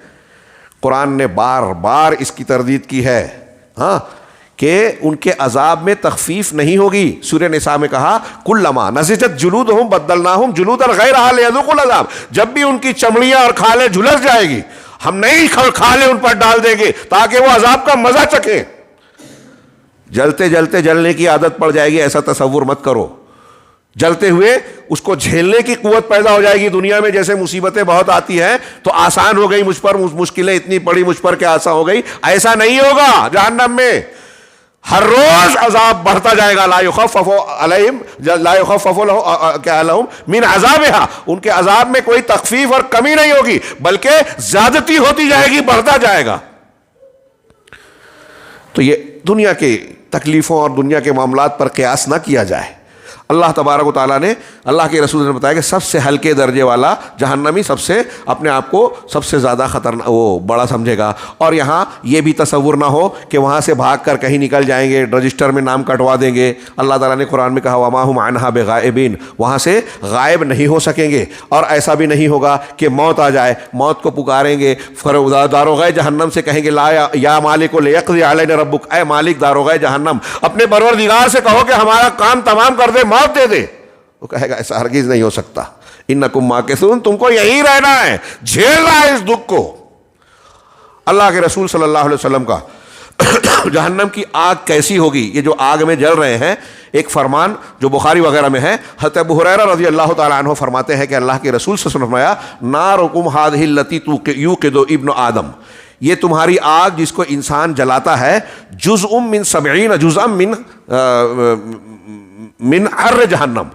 Speaker 1: قرآن نے بار بار اس کی تردید کی ہے ہاں کہ ان کے عذاب میں تخفیف نہیں ہوگی۔ سورہ نساء میں کہا کلما نضجت جلودہم بدلناہم جلودا غیرہا لیذوقوا العذاب، جب بھی ان کی چمڑیاں اور کھالیں جھلس جائے گی ہم نئی کھالیں ان پر ڈال دیں گے تاکہ وہ عذاب کا مزہ چکھیں۔ جلتے جلتے جلنے کی عادت پڑ جائے گی، ایسا تصور مت کرو۔ جلتے ہوئے اس کو جھیلنے کی قوت پیدا ہو جائے گی۔ دنیا میں جیسے مصیبتیں بہت آتی ہیں تو آسان ہو گئی مجھ پر، مشکلیں اتنی پڑی مجھ پر کہ آسان ہو گئی، ایسا نہیں ہوگا۔ جہنم میں ہر روز عذاب بڑھتا جائے گا، لا یخفف علیہم من عذابہا، ان کے عذاب میں کوئی تخفیف اور کمی نہیں ہوگی بلکہ زیادتی ہوتی جائے گی، بڑھتا جائے گا۔ تو یہ دنیا کے تکلیفوں اور دنیا کے معاملات پر قیاس نہ کیا جائے۔ اللہ تبارک و تعالیٰ نے، اللہ کے رسول نے بتایا کہ سب سے ہلکے درجے والا جہنمی سب سے اپنے آپ کو سب سے زیادہ خطرناک وہ بڑا سمجھے گا، اور یہاں یہ بھی تصور نہ ہو کہ وہاں سے بھاگ کر کہیں نکل جائیں گے، رجسٹر میں نام کٹوا دیں گے۔ اللہ تعالیٰ نے قرآن میں کہا وما هم عنها بغائبین، وہاں سے غائب نہیں ہو سکیں گے، اور ایسا بھی نہیں ہوگا کہ موت آ جائے، موت کو پکاریں گے، داروغہ جہنم سے کہیں گے لا یا مالک لیقضی علینا ربک، اے مالک داروغہ جہنم اپنے پروردگار سے کہو کہ ہمارا کام تمام کر دے، موت دے دے۔ وہ کہے گا ایسا ہرگز نہیں ہو سکتا، انکم ماکثون، تم کو یہی رہنا ہے، جھیلنا ہے اس دکھ کو۔ اللہ کے رسول صلی اللہ علیہ وسلم کا جہنم کی آگ کیسی ہوگی، یہ جو آگ میں جل رہے ہیں، ایک فرمان جو بخاری وغیرہ میں ہے، حضرت ابو ہریرہ رضی اللہ تعالیٰ عنہ فرماتے ہیں کہ اللہ کے رسول صلی اللہ علیہ وسلم نے فرمایا نارکم ھذہ التی یوقد ابن آدم، یہ تمہاری آگ جس کو انسان جلاتا ہے، جزء من 70 جزءا من حر جہنم،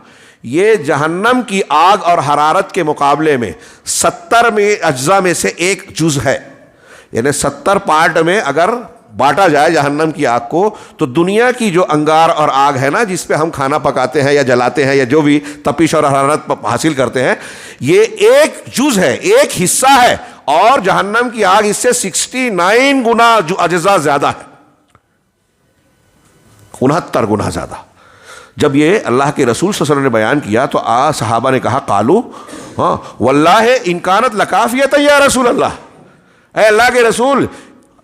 Speaker 1: یہ جہنم کی آگ اور حرارت کے مقابلے میں 70 میں اجزاء میں سے ایک جز ہے، یعنی 70 پارٹ میں اگر بانٹا جائے جہنم کی آگ کو تو دنیا کی جو انگار اور آگ ہے نا جس پہ ہم کھانا پکاتے ہیں یا جلاتے ہیں یا جو بھی تپش اور حرارت حاصل کرتے ہیں، یہ ایک جز ہے، ایک حصہ ہے، اور جہنم کی آگ اس سے 69 گنا اجزاء زیادہ ہے، 69 گنا زیادہ۔ جب یہ اللہ کے رسول صلی اللہ علیہ وسلم نے بیان کیا تو صحابہ نے کہا قالو ہاں واللہ ان کانت لکافیۃ یا رسول اللہ، اے اللہ کے رسول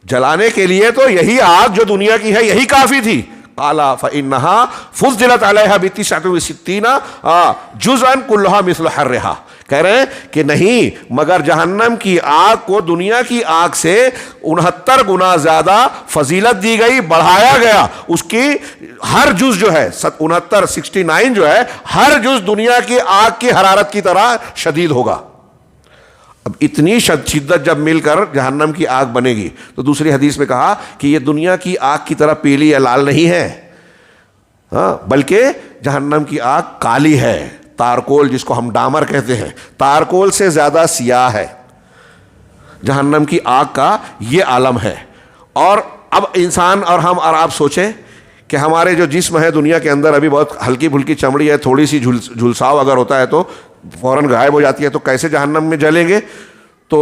Speaker 1: جلانے کے لیے تو یہی آگ جو دنیا کی ہے یہی کافی تھی۔ قال فإنها فضلت علیہا ب69 جزءا كلها مثل حرها، کہہ رہے ہیں کہ نہیں مگر جہنم کی آگ کو دنیا کی آگ سے 69 گنا زیادہ فضیلت دی گئی، بڑھایا گیا، اس کی ہر جز جو ہے 69 جو ہے ہر جز دنیا کی آگ کی حرارت کی طرح شدید ہوگا۔ اب اتنی شدت جب مل کر جہنم کی آگ بنے گی تو دوسری حدیث میں کہا کہ یہ دنیا کی آگ کی طرح پیلی یا لال نہیں ہے، ہاں بلکہ جہنم کی آگ کالی ہے، تارکول جس کو ہم ڈامر کہتے ہیں، تارکول سے زیادہ سیاہ ہے جہنم کی آگ کا، یہ عالم ہے۔ اور اب انسان اور ہم اور آپ سوچیں کہ ہمارے جو جسم ہے دنیا کے اندر ابھی بہت ہلکی پھلکی چمڑی ہے، تھوڑی سی جھلساؤ اگر ہوتا ہے تو فوراً غائب ہو جاتی ہے، تو کیسے جہنم میں جلیں گے؟ تو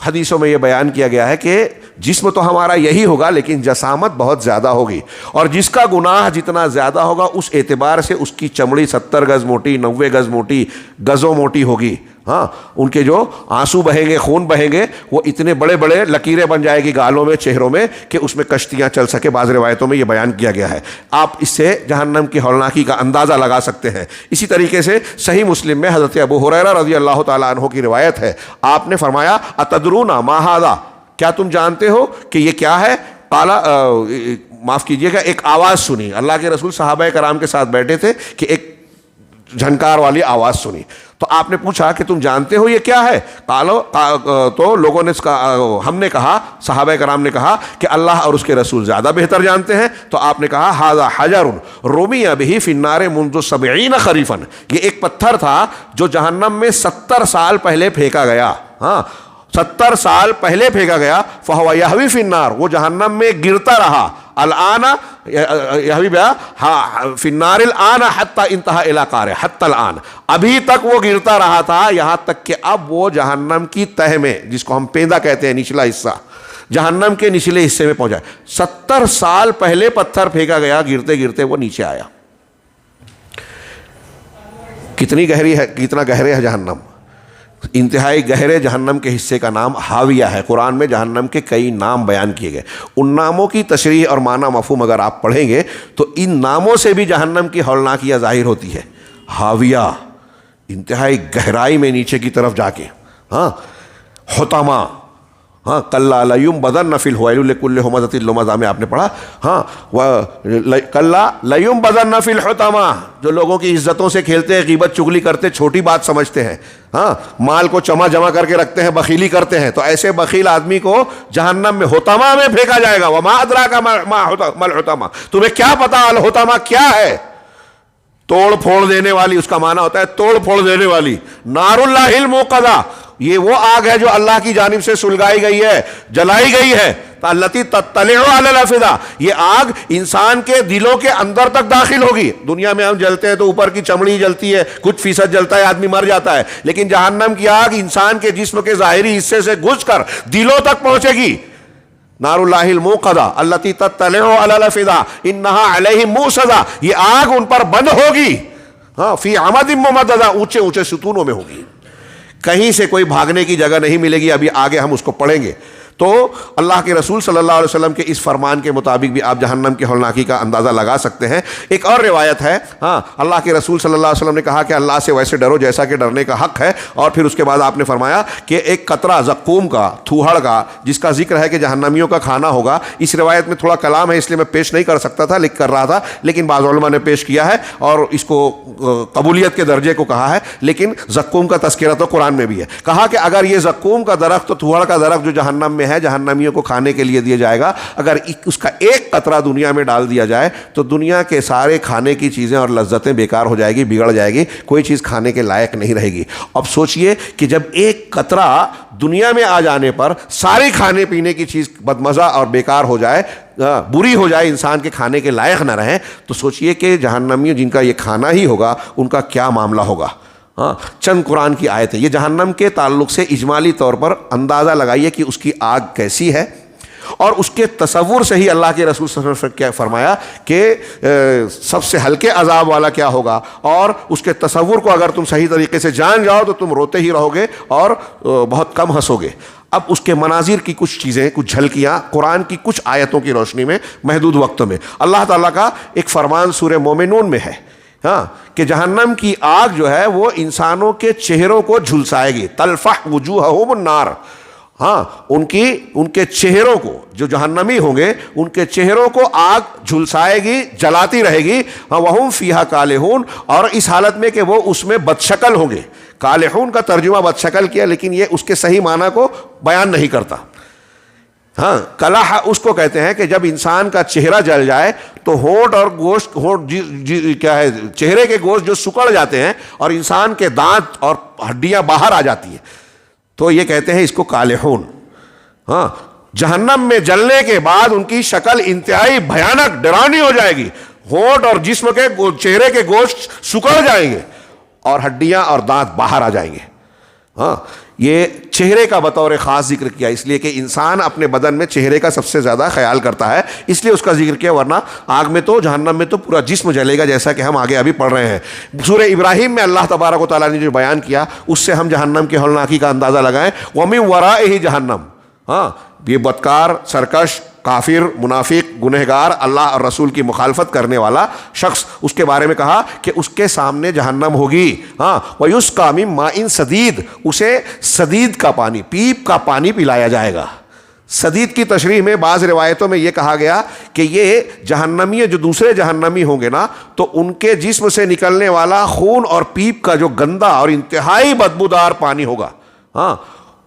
Speaker 1: حدیثوں میں یہ بیان کیا گیا ہے کہ جسم تو ہمارا یہی ہوگا لیکن جسامت بہت زیادہ ہوگی، اور جس کا گناہ جتنا زیادہ ہوگا اس اعتبار سے اس کی چمڑی 70 گز موٹی، 90 گز موٹی، گزوں موٹی ہوگی۔ ہاں ان کے جو آنسو بہیں گے، خون بہیں گے، وہ اتنے بڑے بڑے لکیریں بن جائے گی گالوں میں، چہروں میں، کہ اس میں کشتیاں چل سکے۔ بعض روایتوں میں یہ بیان کیا گیا ہے، آپ اس سے جہنم کی ہولناکی کا اندازہ لگا سکتے ہیں۔ اسی طریقے سے صحیح مسلم میں حضرت ابو ہریرہ رضی اللہ تعالیٰ عنہ کی روایت ہے، آپ نے فرمایا اتدرون ما ھذا، کیا تم جانتے ہو کہ یہ کیا ہے؟ قال معاف کیجیے گا، ایک آواز سنی، اللہ کے رسول صحابہ کرام کے ساتھ بیٹھے تھے کہ ایک جھنکار والی آواز سنی، تو آپ نے پوچھا کہ تم جانتے ہو یہ کیا ہے؟ تو لوگوں نے ہم نے کہا، صحابہ کرام نے کہا کہ اللہ اور اس کے رسول زیادہ بہتر جانتے ہیں۔ تو آپ نے کہا ھذا حجر رمی بہ فی النار منذ 70 خریفا، یہ ایک پتھر تھا جو جہنم میں 70 سال پہلے پھینکا گیا، ہاں 70 سال پہلے پھینکا گیا، فہو یہوی فی النار، وہ جہنم میں گرتا رہا، الآن یا حبیب فی النار الآن حتی انتہا الی قعرہ، حتی الآن، ابھی تک وہ گرتا رہا تھا یہاں تک کہ اب وہ جہنم کی تہ میں، جس کو ہم پیندا کہتے ہیں نچلا حصہ، جہنم کے نچلے حصے میں پہنچا۔ 70 سال پہلے پتھر پھینکا گیا، گرتے گرتے وہ نیچے آیا۔ کتنی گہری ہے، کتنا گہرے ہے جہنم، انتہائی گہرے جہنم کے حصے کا نام حاویہ ہے۔ قرآن میں جہنم کے کئی نام بیان کیے گئے، ان ناموں کی تشریح اور معنی مفہوم اگر آپ پڑھیں گے تو ان ناموں سے بھی جہنم کی ہولناکیہ ظاہر ہوتی ہے۔ حاویہ، انتہائی گہرائی میں نیچے کی طرف جا کے، ہاں، حطمہ، ہاں، کلا لیمبذن فی الحویل لکل ہمزۃ لمزہ میں آپ نے پڑھا، ہاں، کلا لیمبذن فی الحطمہ، جو لوگوں کی عزتوں سے کھیلتے ہیں، غیبت چغلی کرتے، چھوٹی بات سمجھتے ہیں، ہاں، مال کو جمع کر کے رکھتے ہیں، بخیلی کرتے ہیں، تو ایسے بخیل آدمی کو جہنم میں حطمہ میں پھینکا جائے گا۔ وما ادراک ما الحطمہ، تمہیں کیا پتا الحطمہ کیا ہے؟ توڑ پھوڑ دینے والی، اس کا معنی ہوتا ہے توڑ پھوڑ دینے والی۔ نار اللہ الموقدہ، یہ وہ آگ ہے جو اللہ کی جانب سے سلگائی گئی ہے، جلائی گئی ہے۔ التی تطلع علی الافئدہ، یہ آگ انسان کے دلوں کے اندر تک داخل ہوگی۔ دنیا میں ہم جلتے ہیں تو اوپر کی چمڑی جلتی ہے، کچھ فیصد جلتا ہے، آدمی مر جاتا ہے، لیکن جہنم کی آگ انسان کے جسم کے ظاہری حصے سے گھس کر دلوں تک پہنچے گی۔ نار اللہ الموقدہ التی تطلع علی الافئدہ انہا علیہم موصدہ، یہ آگ ان پر بند ہوگی، ہاں، فی عمد ممددہ، اونچے اونچے ستونوں میں ہوگی، کہیں سے کوئی بھاگنے کی جگہ نہیں ملے گی۔ ابھی آگے ہم اس کو پڑھیں گے۔ تو اللہ کے رسول صلی اللہ علیہ وسلم کے اس فرمان کے مطابق بھی آپ جہنم کی ہولناکی کا اندازہ لگا سکتے ہیں۔ ایک اور روایت ہے، ہاں، اللہ کے رسول صلی اللہ علیہ وسلم نے کہا کہ اللہ سے ویسے ڈرو جیسا کہ ڈرنے کا حق ہے، اور پھر اس کے بعد آپ نے فرمایا کہ ایک قطرہ زقوم کا، تھوہڑ کا، جس کا ذکر ہے کہ جہنمیوں کا کھانا ہوگا۔ اس روایت میں تھوڑا کلام ہے، اس لیے میں پیش نہیں کر سکتا تھا، لکھ کر رہا تھا، لیکن بعض علماء نے پیش کیا ہے اور اس کو قبولیت کے درجے کو کہا ہے۔ لیکن زقوم کا تذکرہ تو قرآن میں بھی ہے۔ کہا کہ اگر یہ زقوم کا درخت، تو تھوہڑ کا درخت جو جہنم میں ہے، جہنمیوں کو کھانے کے لیے دیا جائے گا، اگر اس کا ایک قطرہ دنیا میں ڈال دیا جائے تو دنیا کے سارے کھانے کی چیزیں اور لذتیں بیکار ہو جائے گی، بگڑ جائے گی، کوئی چیز کھانے کے لائق نہیں رہے گی۔ اب سوچئے کہ جب ایک قطرہ دنیا میں آ جانے پر ساری کھانے پینے کی چیز بدمزہ اور بیکار ہو جائے، بری ہو جائے، انسان کے کھانے کے لائق نہ رہیں، تو سوچئے کہ جہنمیوں جن کا یہ کھانا ہی ہوگا ان کا کیا معاملہ ہوگا۔ ہاں، چند قرآن کی آیتیں، یہ جہنم کے تعلق سے اجمالی طور پر اندازہ لگائیے کہ اس کی آگ کیسی ہے، اور اس کے تصور سے ہی اللہ کے رسول صلی اللہ علیہ وسلم کیا فرمایا کہ سب سے ہلکے عذاب والا کیا ہوگا، اور اس کے تصور کو اگر تم صحیح طریقے سے جان جاؤ تو تم روتے ہی رہو گے اور بہت کم ہنسو گے۔ اب اس کے مناظر کی کچھ چیزیں، کچھ جھلکیاں قرآن کی کچھ آیتوں کی روشنی میں محدود وقت میں اللہ تعالیٰ کا ایک فرمان سورہ مومنون میں ہے، ہاں، کہ جہنم کی آگ جو ہے وہ انسانوں کے چہروں کو جھلسائے گی، تلفح وجوہہم النار، ہاں، ان کے چہروں کو، جو جہنمی ہوں گے ان کے چہروں کو آگ جھلسائے گی، جلاتی رہے گی، ہاں، وہم فیہا کالحون، اور اس حالت میں کہ وہ اس میں بدشکل ہوں گے۔ کالحون کا ترجمہ بدشکل کیا، لیکن یہ اس کے صحیح معنی کو بیان نہیں کرتا۔ ہاں، کلح اس کو کہتے ہیں کہ جب انسان کا چہرہ جل جائے تو ہونٹ اور گوشت، کیا ہے، چہرے کے گوشت جو سکڑ جاتے ہیں اور انسان کے دانت اور ہڈیاں باہر آ جاتی ہیں، تو یہ کہتے ہیں اس کو کالحون۔ ہاں، جہنم میں جلنے کے بعد ان کی شکل انتہائی بھیانک، ڈرانی ہو جائے گی، ہونٹ اور جسم کے چہرے کے گوشت سکڑ جائیں گے اور ہڈیاں اور دانت باہر آ جائیں گے۔ ہاں، یہ چہرے کا بطور خاص ذکر کیا اس لیے کہ انسان اپنے بدن میں چہرے کا سب سے زیادہ خیال کرتا ہے، اس لیے اس کا ذکر کیا، ورنہ آگ میں تو، جہنم میں تو پورا جسم جلے گا، جیسا کہ ہم آگے ابھی پڑھ رہے ہیں۔ سورہ ابراہیم میں اللہ تبارک و تعالیٰ نے جو بیان کیا اس سے ہم جہنم کی ہولناکی کا اندازہ لگائیں۔ وَمِن وَرَائِهِ جہنم، ہاں، یہ بدکار، سرکش، کافر، منافق، گنہگار، اللہ اور رسول کی مخالفت کرنے والا شخص، اس کے بارے میں کہا کہ اس کے سامنے جہنم ہوگی، ہاں، وَيُسْقَىٰ مِن مَاءٍ صَدِيدٍ، اسے صدید کا پانی، پیپ کا پانی پلایا جائے گا۔ صدید کی تشریح میں بعض روایتوں میں یہ کہا گیا کہ یہ جہنمی، جو دوسرے جہنمی ہوں گے نا، تو ان کے جسم سے نکلنے والا خون اور پیپ کا جو گندا اور انتہائی بدبودار پانی ہوگا، ہاں،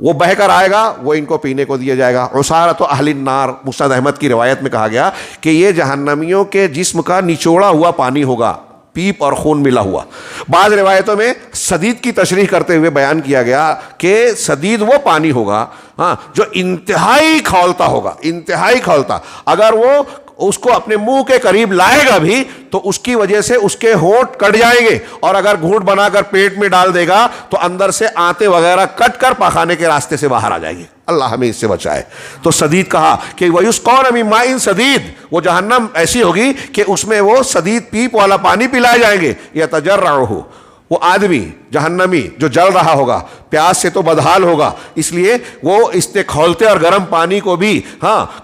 Speaker 1: وہ بہہ کر آئے گا، وہ ان کو پینے کو دیا جائے گا۔ عصارۃ اہل النار، مسند احمد کی روایت میں کہا گیا کہ یہ جہنمیوں کے جسم کا نچوڑا ہوا پانی ہوگا، پیپ اور خون ملا ہوا۔ بعض روایتوں میں صدید کی تشریح کرتے ہوئے بیان کیا گیا کہ صدید وہ پانی ہوگا، ہاں، جو انتہائی کھولتا ہوگا، انتہائی کھولتا، اگر وہ اس کو اپنے منہ کے قریب لائے گا بھی تو اس کی وجہ سے اس کے ہونٹ کٹ جائیں گے, اور اگر گھونٹ بنا کر پیٹ میں ڈال دے گا تو اندر سے آنتے وغیرہ کٹ کر پاخانے کے راستے سے باہر آ جائیں گے. اللہ ہمیں اس سے بچائے. تو سدید کہا کہ وَيُسْقَوْنَ مِن مَاءٍ سدید, وہ جہنم ایسی ہوگی کہ اس میں وہ سدید پیپ والا پانی پلائے جائیں گے. يَتَجَرَّعُهُ, وہ آدمی جہنمی جو جل رہا ہوگا, پیاس سے تو بدحال ہوگا, اس لیے وہ اس سے کھولتے اور گرم پانی کو بھی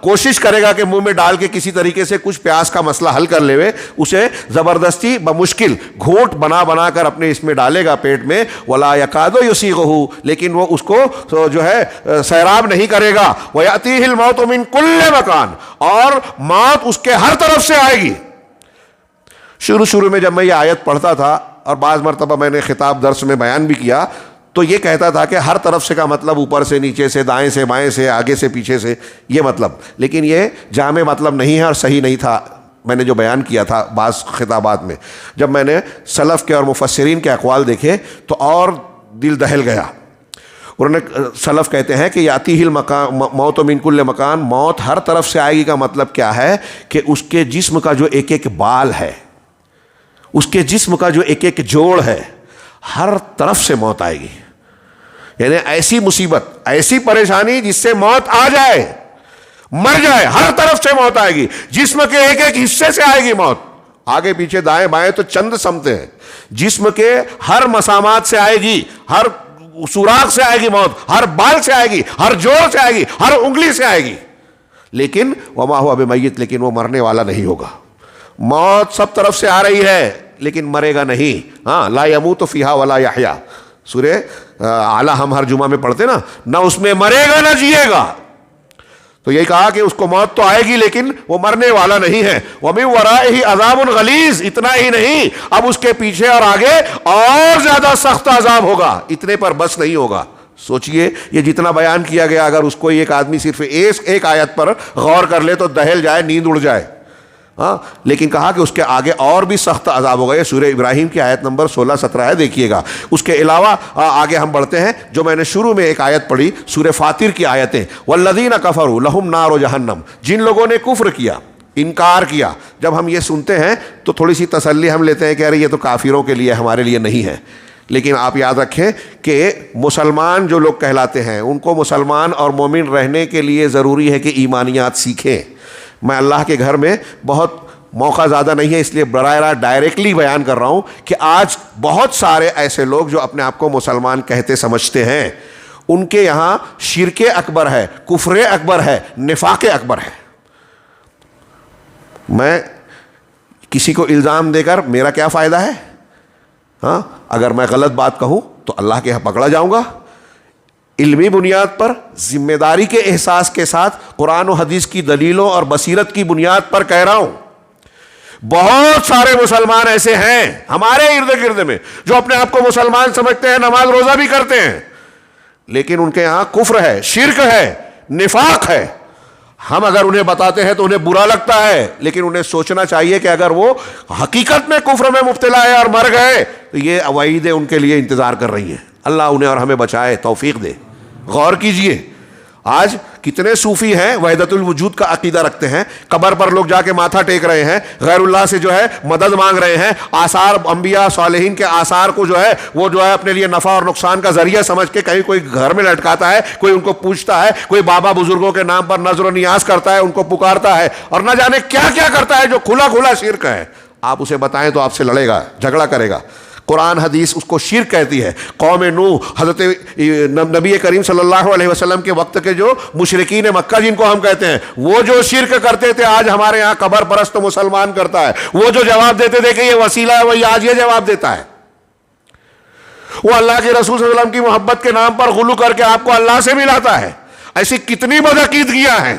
Speaker 1: کوشش کرے گا کہ منہ میں ڈال کے کسی طریقے سے کچھ پیاس کا مسئلہ حل کر لے. اسے زبردستی بمشکل گھونٹ بنا بنا کر اپنے اس میں ڈالے گا پیٹ میں. ولا یکاد یسیغہ, لیکن وہ اس کو جو ہے سیراب نہیں کرے گا. ویاتیہ الموت من کل مکان, اور موت اس کے ہر طرف سے آئے گی. شروع میں جب میں یہ آیت پڑھتا تھا, اور بعض مرتبہ میں نے خطاب درس میں بیان بھی کیا, تو یہ کہتا تھا کہ ہر طرف سے کا مطلب اوپر سے نیچے سے, دائیں سے بائیں سے, آگے سے پیچھے سے, یہ مطلب. لیکن یہ جامع مطلب نہیں ہے اور صحیح نہیں تھا. میں نے جو بیان کیا تھا بعض خطابات میں, جب میں نے سلف کے اور مفسرین کے اقوال دیکھے تو اور دل دہل گیا. انہوں نے سلف کہتے ہیں کہ یاتیہ الموت من کل مکان, موت ہر طرف سے آئے گی کا مطلب کیا ہے کہ اس کے جسم کا جو ایک ایک بال ہے, اس کے جسم کا جو ایک ایک جوڑ ہے, ہر طرف سے موت آئے گی. یعنی ایسی مصیبت, ایسی پریشانی جس سے موت آ جائے, مر جائے, ہر طرف سے موت آئے گی. جسم کے ایک ایک حصے سے آئے گی موت, آگے پیچھے دائیں بائیں تو چند سمتے ہیں. جسم کے ہر مسامات سے آئے گی, ہر سوراخ سے آئے گی موت, ہر بال سے آئے گی, ہر جوڑ سے آئے گی, ہر انگلی سے آئے گی. لیکن وما هو بمیت, لیکن وہ مرنے والا نہیں ہوگا. موت سب طرف سے آ رہی ہے لیکن مرے گا نہیں. لا یموت فیہا ولا یحیا, سورہ اعلیٰ ہم ہر جمعہ میں پڑھتے نا, نہ اس میں مرے گا نہ جیے گا. تو یہی کہا کہ اس کو موت تو آئے گی لیکن وہ مرنے والا نہیں ہے. وَمِن وَرَائِهِ عَذَابٌ غَلِيظٌ, اتنا ہی نہیں, اب اس کے پیچھے اور آگے اور زیادہ سخت عذاب ہوگا. اتنے پر بس نہیں ہوگا. سوچئے یہ جتنا بیان کیا گیا, اگر اس کو ایک آدمی صرف ایک آیت پر غور کر لے تو دہل جائے, نیند اڑ جائے. لیکن کہا کہ اس کے آگے اور بھی سخت عذاب ہوگا. یہ سورہ ابراہیم کی آیت نمبر 16-17 ہے, دیکھیے گا. اس کے علاوہ آگے ہم بڑھتے ہیں, جو میں نے شروع میں ایک آیت پڑھی سورہ فاطر کی آیتیں. والذین کفروا لہم نار جہنم, جن لوگوں نے کفر کیا, انکار کیا. جب ہم یہ سنتے ہیں تو تھوڑی سی تسلی ہم لیتے ہیں کہ ارے یہ تو کافروں کے لیے, ہمارے لیے نہیں ہے. لیکن آپ یاد رکھیں کہ مسلمان جو لوگ کہلاتے ہیں, ان کو مسلمان اور مومن رہنے کے لیے ضروری ہے کہ ایمانیات سیکھیں. میں اللہ کے گھر میں بہت موقع زیادہ نہیں ہے, اس لیے براہ راست ڈائریکٹلی بیان کر رہا ہوں کہ آج بہت سارے ایسے لوگ جو اپنے آپ کو مسلمان کہتے سمجھتے ہیں, ان کے یہاں شرک اکبر ہے, کفر اکبر ہے, نفاق اکبر ہے. میں کسی کو الزام دے کر میرا کیا فائدہ ہے؟ اگر میں غلط بات کہوں تو اللہ کے یہاں پکڑا جاؤں گا. علمی بنیاد پر, ذمہ داری کے احساس کے ساتھ, قرآن و حدیث کی دلیلوں اور بصیرت کی بنیاد پر کہہ رہا ہوں. بہت سارے مسلمان ایسے ہیں ہمارے ارد گرد میں جو اپنے آپ کو مسلمان سمجھتے ہیں, نماز روزہ بھی کرتے ہیں, لیکن ان کے یہاں کفر ہے, شرک ہے, نفاق ہے. ہم اگر انہیں بتاتے ہیں تو انہیں برا لگتا ہے, لیکن انہیں سوچنا چاہیے کہ اگر وہ حقیقت میں کفر میں مبتلا ہے اور مر گئے تو یہ وعیدیں ان کے لیے انتظار کر رہی ہیں. اللہ انہیں اور ہمیں بچائے, توفیق دے. غور کیجئے, آج کتنے صوفی ہیں وحدت الوجود کا عقیدہ رکھتے ہیں, قبر پر لوگ جا کے ماتھا ٹیک رہے ہیں, غیر اللہ سے جو ہے مدد مانگ رہے ہیں, آثار انبیاء صالحین کے آثار کو جو ہے وہ جو ہے اپنے لیے نفع اور نقصان کا ذریعہ سمجھ کے کہیں کوئی گھر میں لٹکاتا ہے, کوئی ان کو پوچھتا ہے, کوئی بابا بزرگوں کے نام پر نظر و نیاز کرتا ہے, ان کو پکارتا ہے, اور نہ جانے کیا کیا کرتا ہے جو کھلا کھلا شرک ہے. آپ اسے بتائیں تو آپ سے لڑے گا, جھگڑا کرے گا. قرآن حدیث اس کو شرک کہتی ہے. قوم نوح, حضرت نبی کریم صلی اللہ علیہ وسلم کے وقت کے جو مشرکین مکہ جن کو ہم کہتے ہیں, وہ جو شرک کرتے تھے آج ہمارے ہاں قبر پرست مسلمان کرتا ہے. وہ جو جواب دیتے تھے کہ یہ وسیلہ ہے, وہی آج یہ جواب دیتا ہے. وہ اللہ کے رسول صلی اللہ علیہ وسلم کی محبت کے نام پر غلو کر کے آپ کو اللہ سے ملاتا ہے. ایسی کتنی بدعقیدگیاں ہیں.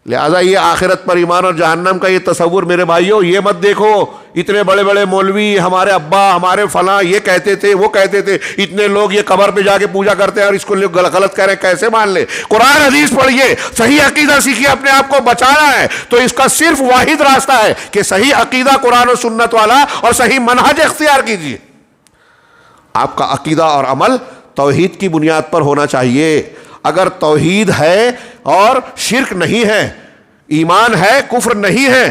Speaker 1: لہذا یہ آخرت پر ایمان اور جہنم کا یہ تصور میرے بھائیوں, یہ مت دیکھو اتنے بڑے بڑے مولوی, ہمارے ابا, ہمارے فلاں یہ کہتے تھے, وہ کہتے تھے, اتنے لوگ یہ قبر پہ جا کے پوجا کرتے ہیں اور اس کو غلط کہہ رہے ہیں, کیسے مان لے؟ قرآن حدیث پڑھیے, صحیح عقیدہ سیکھیے, اپنے آپ کو بچانا ہے تو اس کا صرف واحد راستہ ہے کہ صحیح عقیدہ قرآن و سنت والا اور صحیح منہج اختیار کیجیے. آپ کا عقیدہ اور عمل توحید کی بنیاد پر ہونا چاہیے. اگر توحید ہے اور شرک نہیں ہے, ایمان ہے کفر نہیں ہے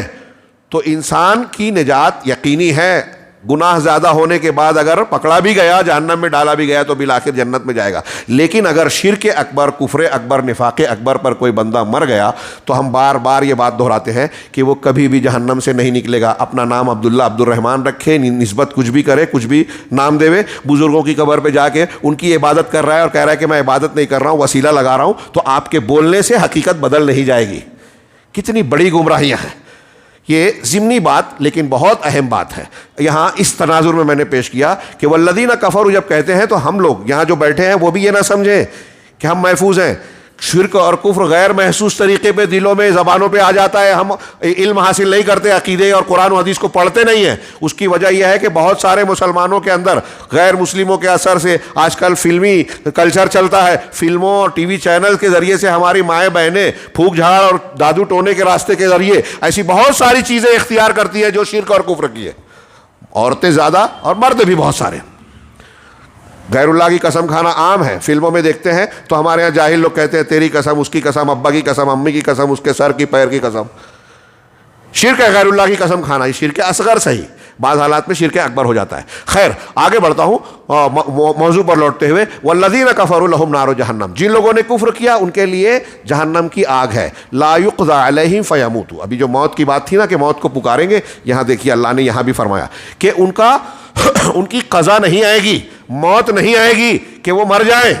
Speaker 1: تو انسان کی نجات یقینی ہے. گناہ زیادہ ہونے کے بعد اگر پکڑا بھی گیا, جہنم میں ڈالا بھی گیا, تو بالآخر جنت میں جائے گا. لیکن اگر شرک اکبر, کفر اکبر, نفاق اکبر پر کوئی بندہ مر گیا تو ہم بار بار یہ بات دہراتے ہیں کہ وہ کبھی بھی جہنم سے نہیں نکلے گا. اپنا نام عبداللہ, عبد الرحمن رکھے, نسبت کچھ بھی کرے, کچھ بھی نام دے, بزرگوں کی قبر پہ جا کے ان کی عبادت کر رہا ہے اور کہہ رہا ہے کہ میں عبادت نہیں کر رہا ہوں, وسیلہ لگا رہا ہوں, تو آپ کے بولنے سے حقیقت بدل نہیں جائے گی. کتنی بڑی گمراہیاں ہیں. یہ ضمنی بات لیکن بہت اہم بات ہے. یہاں اس تناظر میں نے پیش کیا کہ والذین کفروا جب کہتے ہیں تو ہم لوگ یہاں جو بیٹھے ہیں وہ بھی یہ نہ سمجھیں کہ ہم محفوظ ہیں. شرک اور کفر غیر محسوس طریقے پہ دلوں میں, زبانوں پہ آ جاتا ہے. ہم علم حاصل نہیں کرتے, عقیدے اور قرآن و حدیث کو پڑھتے نہیں ہیں. اس کی وجہ یہ ہے کہ بہت سارے مسلمانوں کے اندر غیر مسلموں کے اثر سے آج کل فلمی کلچر چلتا ہے. فلموں اور ٹی وی چینل کے ذریعے سے ہماری مائیں بہنیں پھونک جھاڑ اور دادو ٹونے کے راستے کے ذریعے ایسی بہت ساری چیزیں اختیار کرتی ہیں جو شرک اور کفر کی ہے. عورتیں زیادہ اور مرد بھی بہت سارے. غیر اللہ کی قسم کھانا عام ہے. فلموں میں دیکھتے ہیں تو ہمارے ہاں جاہل لوگ کہتے ہیں تیری قسم, اس کی قسم, ابا کی قسم, امی کی قسم, اس کے سر کی پیر کی قسم. شرک ہے غیر اللہ کی قسم کھانا. یہ شرک اصغر صحیح, بعض حالات میں شرک اکبر ہو جاتا ہے. خیر آگے بڑھتا ہوں موضوع پر لوٹتے ہوئے. والذین کفروا لہم نار جہنم, جن لوگوں نے کفر کیا ان کے لیے جہنم کی آگ ہے. لا یقضی علیہم فیموتوا. ابھی جو موت کی بات تھی نا کہ موت کو پکاریں گے, یہاں دیکھیے اللہ نے یہاں بھی فرمایا کہ ان کی قضا نہیں آئے گی, موت نہیں آئے گی کہ وہ مر جائیں.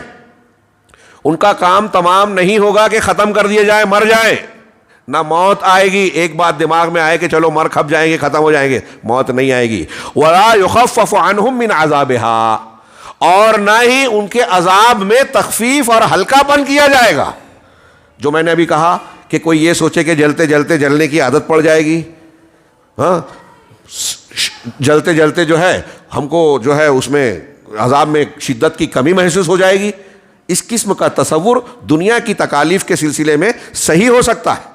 Speaker 1: ان کا کام تمام نہیں ہوگا کہ ختم کر دیے جائے, مر جائیں. نہ موت آئے گی. ایک بات دماغ میں آئے کہ چلو مر کھپ جائیں گے, ختم ہو جائیں گے, موت نہیں آئے گی. ولا یخفف عنہم من عذابها, اور نہ ہی ان کے عذاب میں تخفیف اور ہلکا پن کیا جائے گا. جو میں نے ابھی کہا کہ کوئی یہ سوچے کہ جلتے جلتے جلنے کی عادت پڑ جائے گی, ہاں جلتے جلتے جو ہے ہم کو جو ہے اس میں عذاب میں شدت کی کمی محسوس ہو جائے گی. اس قسم کا تصور دنیا کی تکالیف کے سلسلے میں صحیح ہو سکتا ہے,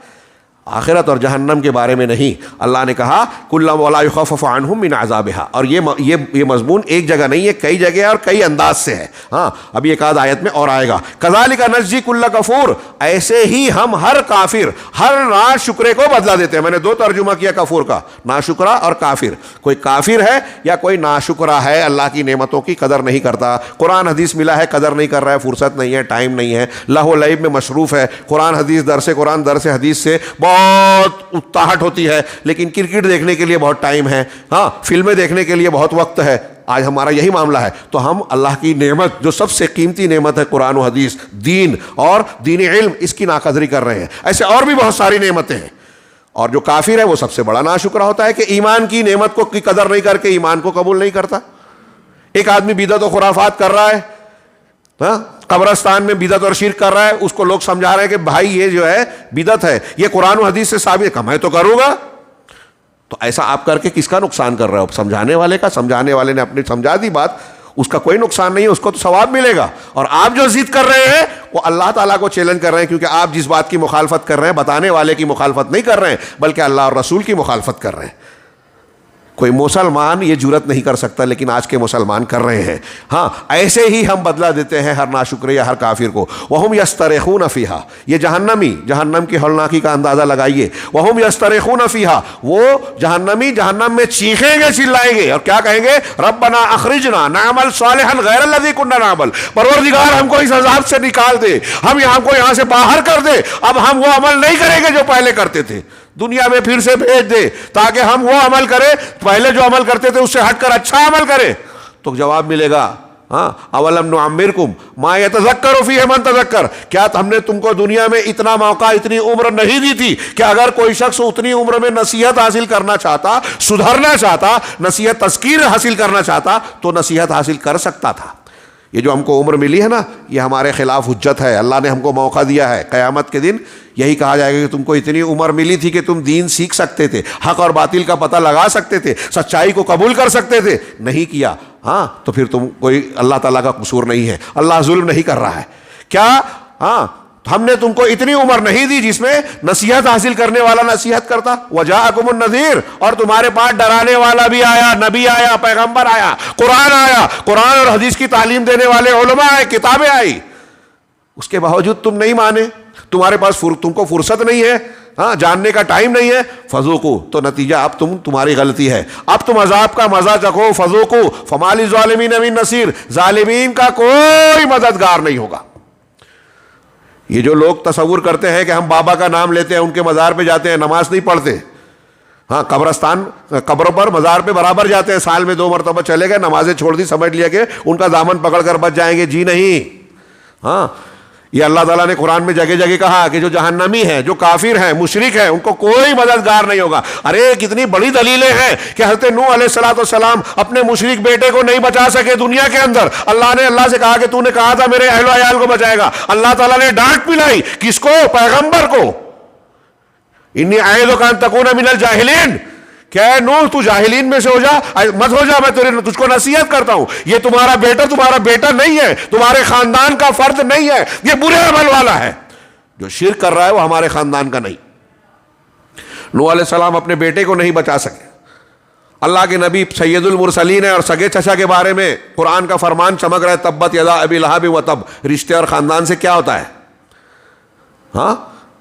Speaker 1: آخرت اور جہنم کے بارے میں نہیں. اللہ نے کہا کلا ولا یخفف عنہم من عذابها, اور یہ مضمون ایک جگہ نہیں ہے, کئی جگہ اور کئی انداز سے ہے. ہاں ابھی ایک آدھ آیت میں اور آئے گا. کذالک نجزی کل کفور, ایسے ہی ہم ہر کافر, ہر ناشکرے کو بدلہ دیتے ہیں. میں نے دو ترجمہ کیا کفور کا, ناشکرا اور کافر. کوئی کافر ہے یا کوئی ناشکرا ہے, اللہ کی نعمتوں کی قدر نہیں کرتا, قرآن حدیث ملا ہے قدر نہیں کر رہا ہے, فرصت نہیں ہے, ٹائم نہیں ہے, لہو و لعب میں مصروف ہے, قرآن حدیث درس قرآن درس حدیث سے بہت اکتاہٹ ہوتی ہے, لیکن کرکٹ دیکھنے کے لیے بہت ٹائم ہے, ہاں فلمیں دیکھنے کے لیے بہت وقت ہے. آج ہمارا یہی معاملہ ہے. تو ہم اللہ کی نعمت, جو سب سے قیمتی نعمت ہے قرآن و حدیث, دین اور دین علم, اس کی ناقدری کر رہے ہیں. ایسے اور بھی بہت ساری نعمتیں ہیں. اور جو کافر ہے وہ سب سے بڑا ناشکرا ہوتا ہے کہ ایمان کی نعمت کو کی قدر نہیں کر کے ایمان کو قبول نہیں کرتا. ایک آدمی بدعت و خرافات کر رہا ہے, ہاں قبرستان میں بدعت اور شرک کر رہا ہے, اس کو لوگ سمجھا رہے ہیں کہ بھائی یہ جو ہے بدعت ہے, یہ قرآن و حدیث سے ثابت ہے, میں تو کروں گا. تو ایسا آپ کر کے کس کا نقصان کر رہے ہو؟ سمجھانے والے کا. سمجھانے والے نے اپنی سمجھا دی بات, اس کا کوئی نقصان نہیں ہے, اس کو تو ثواب ملے گا. اور آپ جو ضد کر رہے ہیں وہ اللہ تعالیٰ کو چیلنج کر رہے ہیں, کیونکہ آپ جس بات کی مخالفت کر رہے ہیں بتانے والے کی مخالفت نہیں کر رہے ہیں, بلکہ اللہ اور رسول کی مخالفت کر رہے ہیں. کوئی مسلمان یہ جرت نہیں کر سکتا, لیکن آج کے مسلمان کر رہے ہیں. ہاں ایسے ہی ہم بدلہ دیتے ہیں ہر ناشکر یا ہر کافر کو. وہم یسترخون فیہا, یہ جہنمی, جہنم کی ہولناکی کا اندازہ لگائیے. وہم یسترخون فیہا, وہ جہنمی جہنم میں چیخیں گے, چلائیں گے, اور کیا کہیں گے؟ ربنا اخرجنا نعمل صالحا غیر الذی کنا نعمل, پروردگار ہم کو اس عذاب سے نکال دے, ہم کو یہاں سے باہر کر دے, اب ہم وہ عمل نہیں کریں گے جو پہلے کرتے تھے, دنیا میں پھر سے بھیج دے تاکہ ہم وہ عمل کریں پہلے جو عمل کرتے تھے اس سے ہٹ کر اچھا عمل کریں. تو جواب ملے گا ہاں اولم نعمرکم ما یتذکر فیہ من تذکر, کیا ہم نے تم کو دنیا میں اتنا موقع, اتنی عمر نہیں دی تھی کہ اگر کوئی شخص اتنی عمر میں نصیحت حاصل کرنا چاہتا, سدھرنا چاہتا, نصیحت تذکیر حاصل کرنا چاہتا تو نصیحت حاصل کر سکتا تھا. یہ جو ہم کو عمر ملی ہے نا, یہ ہمارے خلاف حجت ہے. اللہ نے ہم کو موقع دیا ہے, قیامت کے دن یہی کہا جائے گا کہ تم کو اتنی عمر ملی تھی کہ تم دین سیکھ سکتے تھے, حق اور باطل کا پتہ لگا سکتے تھے, سچائی کو قبول کر سکتے تھے, نہیں کیا. ہاں تو پھر تم کوئی اللہ تعالیٰ کا قصور نہیں ہے, اللہ ظلم نہیں کر رہا ہے. کیا ہاں ہم نے تم کو اتنی عمر نہیں دی جس میں نصیحت حاصل کرنے والا نصیحت کرتا. وجاءکم النذیر, اور تمہارے پاس ڈرانے والا بھی آیا, نبی آیا, پیغمبر آیا, قرآن آیا, قرآن اور حدیث کی تعلیم دینے والے علماء آئے, کتابیں آئی, اس کے باوجود تم نہیں مانے. تمہارے پاس تم کو فرصت نہیں ہے, ہاں جاننے کا ٹائم نہیں ہے، فذوقوا، تو نتیجہ اب تمہاری غلطی ہے، اب تم عذاب کا مزہ چکھو، فذوقوا فما للظالمین من نصیر، ظالمین کا کوئی مددگار نہیں ہوگا۔ یہ جو لوگ تصور کرتے ہیں کہ ہم بابا کا نام لیتے ہیں، ان کے مزار پہ جاتے ہیں، نماز نہیں پڑھتے، ہاں قبرستان قبروں پر مزار پہ برابر جاتے ہیں، سال میں 2 مرتبہ چلے گئے، نمازیں چھوڑ دی، سمجھ لیا کہ ان کا دامن پکڑ کر بچ جائیں گے، جی نہیں۔ ہاں یہ اللہ تعالیٰ نے قرآن میں جگہ جگہ کہا کہ جو جہنمی ہیں، جو کافر ہیں، مشرک ہیں، ان کو کوئی مددگار نہیں ہوگا۔ ارے کتنی بڑی دلیلیں ہیں کہ حضرت نوح علیہ السلام اپنے مشرک بیٹے کو نہیں بچا سکے دنیا کے اندر، اللہ سے کہا کہ تو نے کہا تھا میرے اہل و عیال کو بچائے گا، اللہ تعالیٰ نے ڈانٹ پلائی، کس کو؟ پیغمبر کو۔ انی اعیذک ان تکون من الجاہلین، کہ نوح تو جاہلین میں سے ہو جا، مت ہو جا، میں تجھ کو نصیحت کرتا ہوں، یہ تمہارا بیٹا نہیں ہے، تمہارے خاندان کا فرد نہیں ہے، یہ برے عمل والا ہے، جو شرک کر رہا ہے وہ ہمارے خاندان کا نہیں۔ نوح علیہ السلام اپنے بیٹے کو نہیں بچا سکے، اللہ کے نبی سید المرسلین ہیں، اور سگے چچا کے بارے میں قرآن کا فرمان چمک رہا ہے، تبت یدا ابی لہب وتب، رشتے اور خاندان سے کیا ہوتا ہے؟ ہاں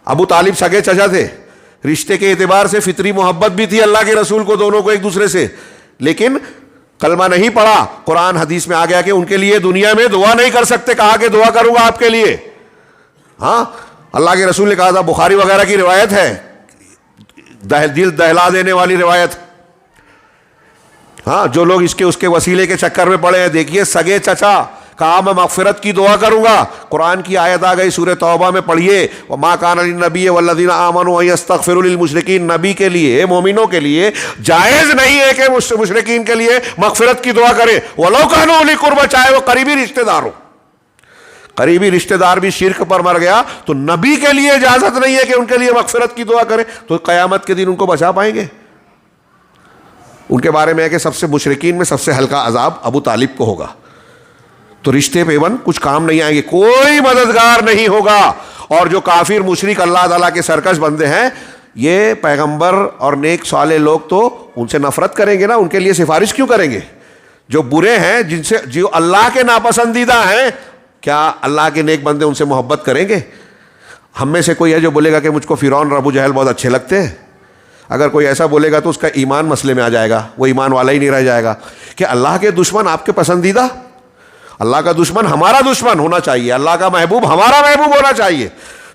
Speaker 1: ابو طالب سگے چچا تھے، رشتے کے اعتبار سے فطری محبت بھی تھی اللہ کے رسول کو، دونوں کو ایک دوسرے سے، لیکن کلمہ نہیں پڑھا، قرآن حدیث میں آ گیا کہ ان کے لیے دنیا میں دعا نہیں کر سکتے، کہا کہ دعا کروں گا آپ کے لیے۔ ہاں اللہ کے رسول نے کہا تھا، بخاری وغیرہ کی روایت ہے، دل دہلا دینے والی روایت۔ ہاں جو لوگ اس کے وسیلے کے چکر میں پڑے ہیں، دیکھیے سگے چچا کہا میں مغفرت کی دعا کروں گا، قرآن کی آیت آ گئی سورہ توبہ میں، پڑھیے وما کان للنبی والذین آمنوا ان یستغفروا للمشرکین، نبی کے لیے، مومنوں کے لیے جائز نہیں ہے کہ مشرکین کے لیے مغفرت کی دعا کرے، ولو کانوا اولی قربہ، چاہے وہ قریبی رشتہ دار ہو۔ قریبی رشتہ دار بھی شرک پر مر گیا تو نبی کے لیے اجازت نہیں ہے کہ ان کے لیے مغفرت کی دعا کرے، تو قیامت کے دن ان کو بچا پائیں گے؟ ان کے بارے میں ہے کہ سب سے مشرکین میں سب سے ہلکا عذاب ابو طالب کو ہوگا، تو رشتے پیون کچھ کام نہیں آئیں گے، کوئی مددگار نہیں ہوگا۔ اور جو کافر مشرک اللہ تعالیٰ کے سرکش بندے ہیں، یہ پیغمبر اور نیک صالح لوگ تو ان سے نفرت کریں گے نا، ان کے لیے سفارش کیوں کریں گے؟ جو برے ہیں، جو اللہ کے ناپسندیدہ ہیں، کیا اللہ کے نیک بندے ان سے محبت کریں گے؟ ہم میں سے کوئی ہے جو بولے گا کہ مجھ کو فرعون اور ابو جہل بہت اچھے لگتے ہیں؟ اگر کوئی ایسا بولے گا تو اس کا ایمان مسئلے میں آ جائے گا، وہ ایمان والا ہی نہیں رہ جائے گا۔ کہ اللہ کے دشمن آپ کے پسندیدہ؟ اللہ کا دشمن ہمارا دشمن ہونا چاہیے، اللہ کا محبوب ہمارا محبوب ہونا چاہیے۔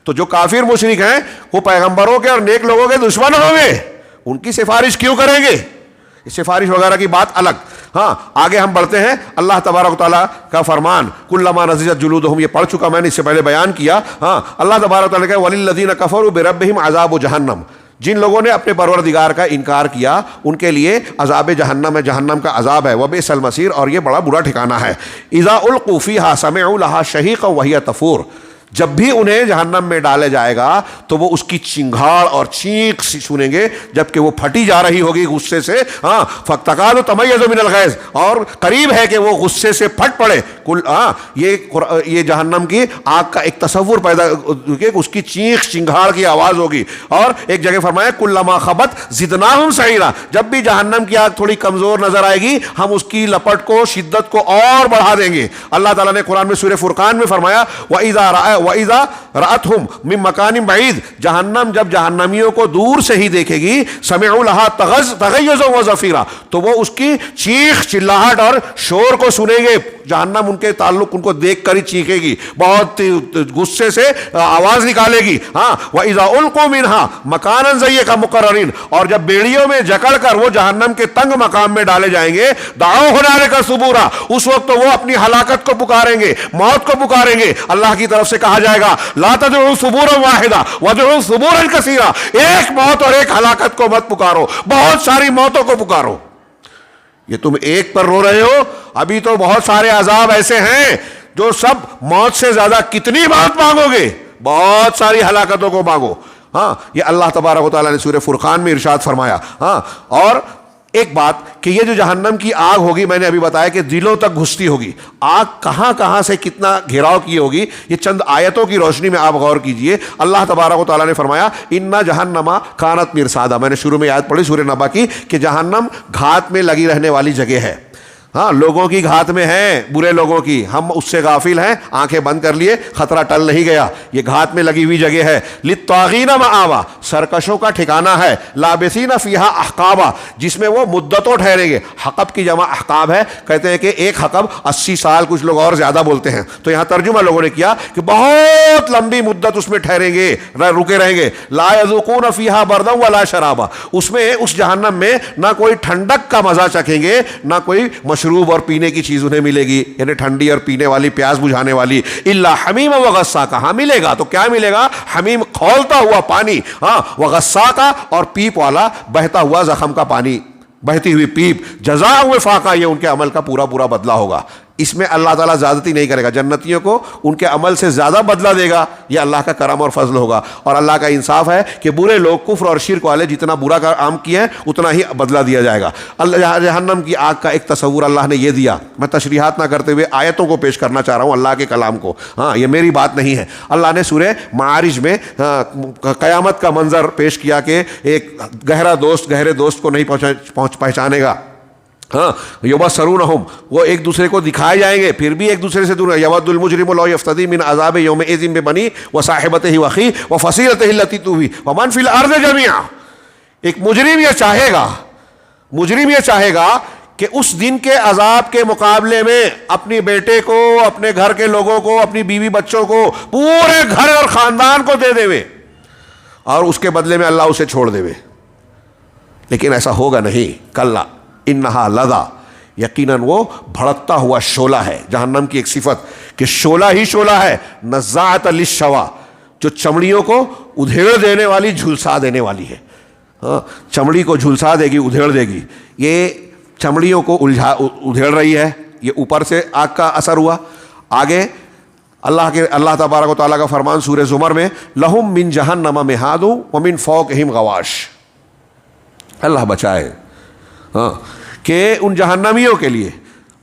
Speaker 1: تو جو کافر مشرک ہیں وہ پیغمبروں کے اور نیک لوگوں کے دشمن ہوں گے، ان کی سفارش کیوں کریں گے؟ سفارش وغیرہ کی بات الگ۔ ہاں آگے ہم بڑھتے ہیں، اللہ تبارک و تعالیٰ کا فرمان کلما نضجت جلودہم، یہ پڑھ چکا میں نے، اس سے پہلے بیان کیا۔ ہاں اللہ تبارک و تعالیٰ کہ وللذین کفروا بربہم عذاب جہنم، جن لوگوں نے اپنے پروردگار کا انکار کیا ان کے لیے عذاب جہنم ہے، جہنم کا عذاب ہے، وبئس المصیر، اور یہ بڑا برا ٹھکانہ ہے۔ اذا القوا فیہا سمعوا لہا شہیقا وہی تفور، جب بھی انہیں جہنم میں ڈالے جائے گا تو وہ اس کی چنگھاڑ اور چینخ سنیں گے جبکہ وہ پھٹی جا رہی ہوگی غصے سے۔ ہاں فَتَكَادُ تَمَيَّزُ مِنَ الْغَيْظِ، اور قریب ہے کہ وہ غصے سے پھٹ پڑے۔ یہ جہنم کی آگ کا ایک تصور پیدا کہ اس کی چینخ چنگھاڑ کی آواز ہوگی۔ اور ایک جگہ فرمایا کُلَّمَا خَبَتْ زِدْنَاهُمْ سَعِيرًا، جب بھی جہنم کی آگ تھوڑی کمزور نظر آئے گی ہم اس کی لپٹ کو، شدت کو اور بڑھا دیں گے۔ اللہ تعالیٰ نے قرآن میں سورہ فرقان میں فرمایا وَإِذَا رَأَتْهُمْ مِن مَّكَانٍ بَعِيدٍ، جہنم جب جہنمیوں کو دور سے ہی دیکھے گی، سمعوا لها تغیظا وزفیرا، تو وہ اس کی چیخ چلاہٹ اور شور کو سنیں گے۔ جہنم ان کے تعلق ان کو دیکھ کر ہی چیخے گی، بہت غصے سے آواز نکالے گی۔ ہاں وَإِذَا أُلْقُوا مِنْهَا مَكَانًا ضَيِّقًا مُقَرَّنِينَ، اور جب بیڑیوں میں جکڑ کر وہ جہنم کے تنگ مقام میں ڈالے جائیں گے، دعوا هُنَالِكَ ثُبُورًا، اس وقت تو وہ اپنی ہلاکت کو پکاریں گے، موت کو پکاریں گے۔ اللہ کی طرف سے کہا جائے گا لا تدعوا ثبورا واحدا وادعوا ثبورا کثیرا، ایک موت اور ایک ہلاکت کو مت پکارو، بہت ساری موتوں کو پکارو۔ یہ تم ایک پر رو رہے ہو، ابھی تو بہت سارے عذاب ایسے ہیں جو سب موت سے زیادہ کتنی موت مانگو گے، بہت ساری ہلاکتوں کو مانگو۔ ہاں یہ اللہ تبارک و تعالیٰ نے سورہ فرقان میں ارشاد فرمایا۔ ہاں اور ایک بات کہ یہ جو جہنم کی آگ ہوگی، میں نے ابھی بتایا کہ دلوں تک گھستی ہوگی، آگ کہاں کہاں سے کتنا گھیراؤ کی ہوگی، یہ چند آیتوں کی روشنی میں آپ غور کیجئے۔ اللہ تبارک و تعالیٰ نے فرمایا ان جہنم کانت مرصادا، میں نے شروع میں آیت پڑھی سورہ نبا کی کہ جہنم گھات میں لگی رہنے والی جگہ ہے۔ ہاں لوگوں کی گھات میں ہیں، برے لوگوں کی، ہم اس سے غافل ہیں، آنکھیں بند کر لیے، خطرہ ٹل نہیں گیا، یہ گھات میں لگی ہوئی جگہ ہے۔ للطاغین مآبا، سرکشوں کا ٹھکانہ ہے، لابثین فیہا احقابا، جس میں وہ مدتوں ٹھہریں گے۔ حقب کی جمع احقاب ہے، کہتے ہیں کہ ایک حقب 80 سال، کچھ لوگ اور زیادہ بولتے ہیں، تو یہاں ترجمہ لوگوں نے کیا کہ بہت لمبی مدت اس میں ٹھہریں گے، رکے رہیں گے۔ لا یذوقون فیہا بردا ولا شرابا، اس میں، اس جہنم میں نہ کوئی ٹھنڈک کا مزہ چکھیں گے، نہ کوئی مشروب اور پینے کی چیز انہیں ملے گی، یعنی ٹھنڈی اور پینے والی، پیاس بجھانے والی۔ الا حمیم وغساقا، ہاں ملے گا، تو کیا ملے گا؟ حمیم کھولتا ہوا پانی، ہاں، وغساقا اور پیپ والا بہتا ہوا زخم کا پانی، بہتی ہوئی پیپ۔ جزاء وفاقا، یہ ان کے عمل کا پورا پورا بدلہ ہوگا۔ اس میں اللہ تعالیٰ زیادتی نہیں کرے گا، جنتیوں کو ان کے عمل سے زیادہ بدلہ دے گا، یہ اللہ کا کرم اور فضل ہوگا۔ اور اللہ کا انصاف ہے کہ برے لوگ، کفر اور شرک والے، جتنا برا کام کیے ہیں اتنا ہی بدلہ دیا جائے گا۔ اللہ جہنم کی آگ کا ایک تصور اللہ نے یہ دیا، میں تشریحات نہ کرتے ہوئے آیتوں کو پیش کرنا چاہ رہا ہوں، اللہ کے کلام کو، ہاں یہ میری بات نہیں ہے۔ اللہ نے سورہ معارج میں قیامت کا منظر پیش کیا کہ ایک گہرا دوست گہرے دوست کو نہیں پہچانے گا، ہاں، یبصرونہم، وہ ایک دوسرے کو دکھائے جائیں گے، پھر بھی ایک دوسرے سے دور۔ یود المجرم لو یفتدی من عذاب یومئذ ببنی وصاحبتہ واخیہ وفصیلتہ التی تؤویہ ومن فی الارض جمیعا۔ ایک مجرم یہ چاہے گا کہ اس دن کے عذاب کے مقابلے میں اپنی بیٹے کو، اپنے گھر کے لوگوں کو، اپنی بیوی بچوں کو، پورے گھر اور خاندان کو دے دے، اور اس کے بدلے میں اللہ اسے چھوڑ دے۔ لیکن ایسا ہوگا نہیں، کلا انہا لظا، یقیناً وہ بھڑکتا ہوا شعلہ ہے۔ جہنم کی ایک صفت کہ شعلہ ہی شعلہ ہے، نزاعۃ للشوا، جو چمڑیوں کو ادھیڑ دینے والی، جھلسا دینے والی ہے۔ ہاں، چمڑی کو جھلسا دے گی، ادھیڑ دے گی۔ یہ چمڑیوں کو ادھیڑ رہی ہے، یہ اوپر سے آگ کا اثر ہوا۔ آگے اللہ تبارک و تعالیٰ کا فرمان سورہ زمر میں، لہم من جہنم مہاد ومن فوقہم غواش، اللہ بچائے، ہاں، کہ ان جہنمیوں کے لیے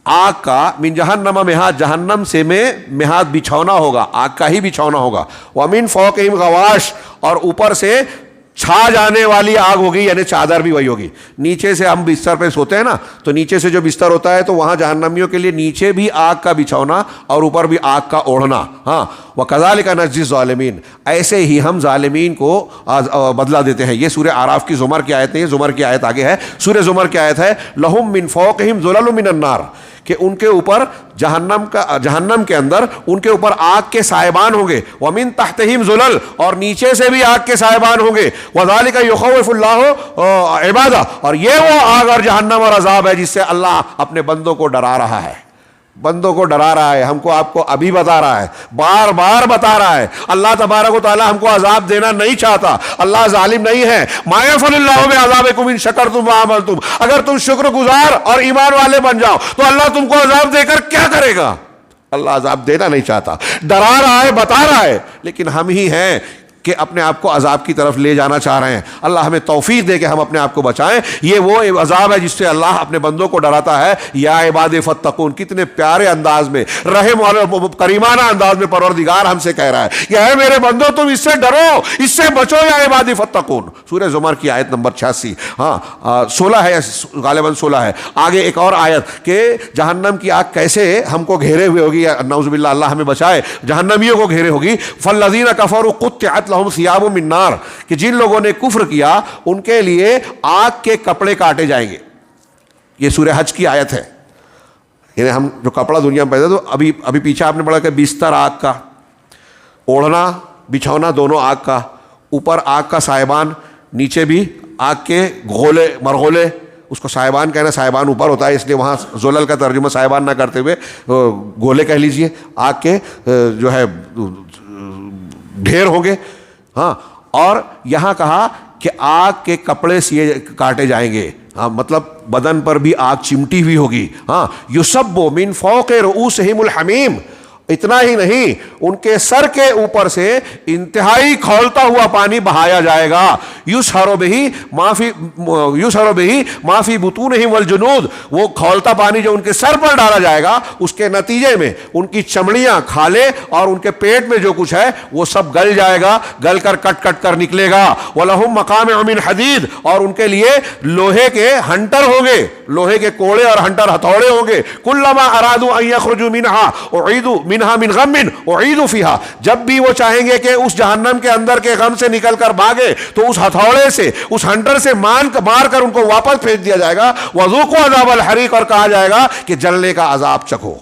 Speaker 1: آگ کا، من جہنم مہاد، جہنم سے میں مہاد بچھونا ہوگا، آگ کا ہی بچھونا ہوگا، ومن فوقہم غواش، اور اوپر سے چھا جانے والی آگ ہوگی، یعنی چادر بھی وہی ہوگی۔ نیچے سے ہم بستر پہ سوتے ہیں نا، تو نیچے سے جو بستر ہوتا ہے، تو وہاں جہنمیوں کے لیے نیچے بھی آگ کا بچھونا اور اوپر بھی آگ کا اوڑھنا۔ ہاں، وَكَذَلِكَ نَجْزِي الظَّالِمِينَ، ایسے ہی ہم ظالمین کو بدلہ دیتے ہیں۔ یہ سورہ اعراف کی زمر کی آیت ہے، یہ زمر کی آیت آگے ہے، سورہ زمر کی آیت ہے، لَهُم مِّن فَوْقِهِمْ ظُلَلٌ مِّنَ النَّارِ، کہ ان کے اوپر جہنم کے اندر ان کے اوپر آگ کے سائبان ہوں گے، وَمِن تَحْتِهِمْ ظُلَلٌ، اور نیچے سے بھی آگ کے سائبان ہوں گے، وَذَلِكَ يُخَوِّفُ اللَّهُ عِبَادَهُ، اور یہ وہ آگ اور جہنم اور عذاب ہے جس سے اللہ اپنے بندوں کو ڈرا رہا ہے، بندوں کو ڈرا رہا ہے، ہم کو آپ کو ابھی بتا رہا ہے، بار بار بتا رہا ہے۔ اللہ تبارک و تعالی ہم کو عذاب دینا نہیں چاہتا، اللہ ظالم نہیں ہے۔ ما یفعل اللہ بعذابکم ان شکرتم وآمنتم، اگر تم شکر گزار اور ایمان والے بن جاؤ تو اللہ تم کو عذاب دے کر کیا کرے گا؟ اللہ عذاب دینا نہیں چاہتا، ڈرا رہا ہے، بتا رہا ہے، لیکن ہم ہی ہیں کہ اپنے آپ کو عذاب کی طرف لے جانا چاہ رہے ہیں۔ اللہ ہمیں توفیق دے کہ ہم اپنے آپ کو بچائیں۔ یہ وہ عذاب ہے جس سے اللہ اپنے بندوں کو ڈراتا ہے۔ یا عباد فتقون، کتنے پیارے انداز میں، رحم والے کریمانہ انداز میں پروردگار ہم سے کہہ رہا ہے، یہ ہے میرے بندوں، تم اس سے ڈرو، اس سے بچو، یا عباد فتقون۔ سورہ زمر کی آیت نمبر 86، ہاں 16 ہے، غالباً 16 ہے۔ آگے ایک اور آیت کہ جہنم کی آگ کیسے ہم کو گھیرے ہوئے ہوگی، نعوذ باللہ اللہ ہمیں بچائے، جہنمیوں کو گھیرے ہوگی۔ فالذین کفروا قطعت لهم ثياب من نار، کہ جن لوگوں نے کفر کیا ان کے لیے آگ کے کپڑے کاٹے جائیں گے۔ یہ سورہ حج کی آیت ہے، یعنی ہم جو کپڑا دنیا میں پہنتے، تو ابھی پیچھے آپ نے پڑھا کہ بستر آگ کا، اوڑھنا بچھونا دونوں آگ کا، اوپر آگ کا سائبان، نیچے بھی آگ کے گولے مرغولے، اس کو سائبان کہنا، سائبان اوپر ہوتا ہے اس لیے وہاں زلل کا ترجمہ سائبان نہ کرتے ہوئے گولے کہہ لیجئے، آگ کے جو ہے ڈھیر ہوں گے۔ ہاں، اور یہاں کہا کہ آگ کے کپڑے سیے کاٹے جائیں گے، ہاں مطلب بدن پر بھی آگ چمٹی ہوئی ہوگی۔ ہاں، یصب من فوق رؤوسہم الحمیم، اتنا ہی نہیں، ان کے سر کے اوپر سے انتہائی کھولتا ہوا پانی بہایا جائے گا۔ یسحر بہ ما فی بطونہم والجنود، وہ کھولتا پانی جو ان کے سر پر ڈالا جائے گا، اس کے نتیجے میں ان کی چمڑیاں، کھالے اور ان کے پیٹ میں جو کچھ ہے وہ سب گل جائے گا، گل کر کٹ کٹ کر نکلے گا۔ وَلَهُمْ مَقَامِعُ مِنْ حَدِيدٍ، اور ان کے لیے لوہے کے ہنٹر ہوں گے، لوہے کے کوڑے اور ہنٹر ہتھوڑے ہوں گے. کلما ارادوا ان یخرجوا منها اعیدوا منها من غم اعیدوا فیها, جب بھی وہ چاہیں گے کہ اس جہنم کے اندر کے غم سے نکل کر بھاگے تو اس ہتھوڑے سے, اس ہنٹر سے مار کر ان کو واپس بھیج دیا جائے گا. وذوقوا عذاب الحریق, اور کہا جائے گا کہ جلنے کا عذاب چکھو,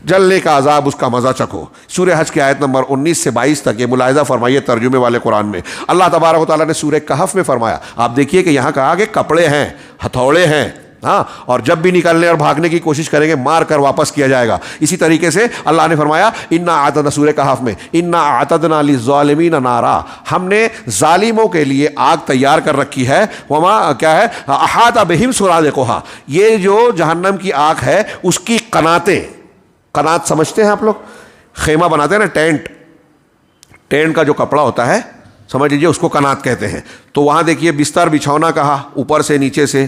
Speaker 1: جلنے کا عذاب, اس کا مزہ چکھو. سورہ حج کی آیت نمبر 19 سے 22 تک یہ ملاحظہ فرمائیے ترجمے والے قرآن میں. اللہ تبارک و تعالیٰ نے سورہ کہف میں فرمایا, آپ دیکھیے کہ یہاں کہا کہ کپڑے ہیں, ہتھوڑے ہیں, ہاں, اور جب بھی نکلنے اور بھاگنے کی کوشش کریں گے مار کر واپس کیا جائے گا. اسی طریقے سے اللہ نے فرمایا انا اعتدنا, سورہ کہف میں انا اعتدنا للظالمین نارا, ہم نے ظالموں کے لیے آگ تیار کر رکھی ہے. وما کیا ہے, احاط بہم سرادقها, یہ جو جہنم کی آگ ہے اس کی قناتیں, قنات سمجھتے ہیں آپ لوگ, خیمہ بناتے ہیں نا, ٹینٹ کا جو کپڑا ہوتا ہے سمجھ لیجیے اس کو قنات کہتے ہیں. تو وہاں دیکھیے بستر بچھونا کہا, اوپر سے نیچے سے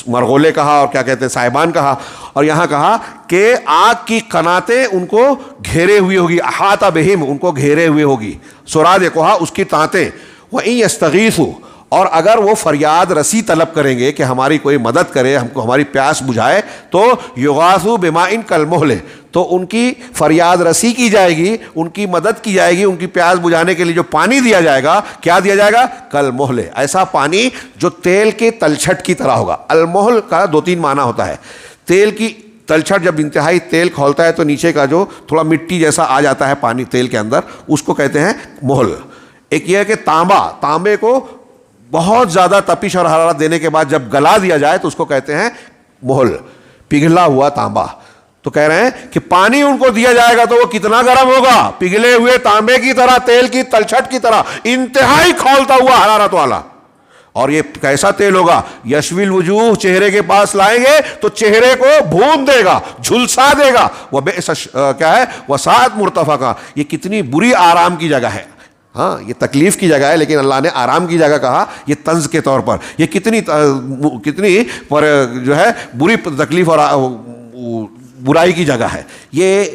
Speaker 1: مرغولے کہا, اور کیا کہتے ہیں سائبان کہا, اور یہاں کہا کہ آگ کی قناتیں ان کو گھیرے ہوئی ہوگی. احاط بہم, ان کو گھیرے ہوئے ہوگی. سرادقها, اس کی تانتیں. وَإِن يَسْتَغِيثُوا, اور اگر وہ فریاد رسی طلب کریں گے کہ ہماری کوئی مدد کرے, ہم کو ہماری پیاس بجھائے, تو یغاثوا بماء کالمہل, تو ان کی فریاد رسی کی جائے گی, ان کی مدد کی جائے گی, ان کی پیاس بجھانے کے لیے جو پانی دیا جائے گا, کیا دیا جائے گا, کالمہل, ایسا پانی جو تیل کے تلچھٹ کی طرح ہوگا. المہل کا 2-3 معنی ہوتا ہے. تیل کی تلچھٹ, جب انتہائی تیل کھولتا ہے تو نیچے کا جو تھوڑا مٹی جیسا آ جاتا ہے پانی تیل کے اندر, اس کو کہتے ہیں مہل. ایک یہ ہے کہ تانبے کو بہت زیادہ تپش اور حرارت دینے کے بعد جب گلا دیا جائے تو اس کو کہتے ہیں مہل, پگھلا ہوا تانبا. تو کہہ رہے ہیں کہ پانی ان کو دیا جائے گا تو وہ کتنا گرم ہوگا, پگھلے ہوئے تانبے کی طرح, تیل کی تلچھٹ کی طرح, انتہائی کھولتا ہوا حرارت والا. اور یہ کیسا تیل ہوگا, یشوی الوجوہ, چہرے کے پاس لائیں گے تو چہرے کو بھون دے گا, جھلسا دے گا. وہ کیا ہے, وساعت مرتفقہ, یہ کتنی بری آرام کی جگہ ہے. ہاں, یہ تکلیف کی جگہ ہے لیکن اللہ نے آرام کی جگہ کہا, یہ طنز کے طور پر. یہ کتنی پر جو ہے بری تکلیف اور برائی کی جگہ ہے. یہ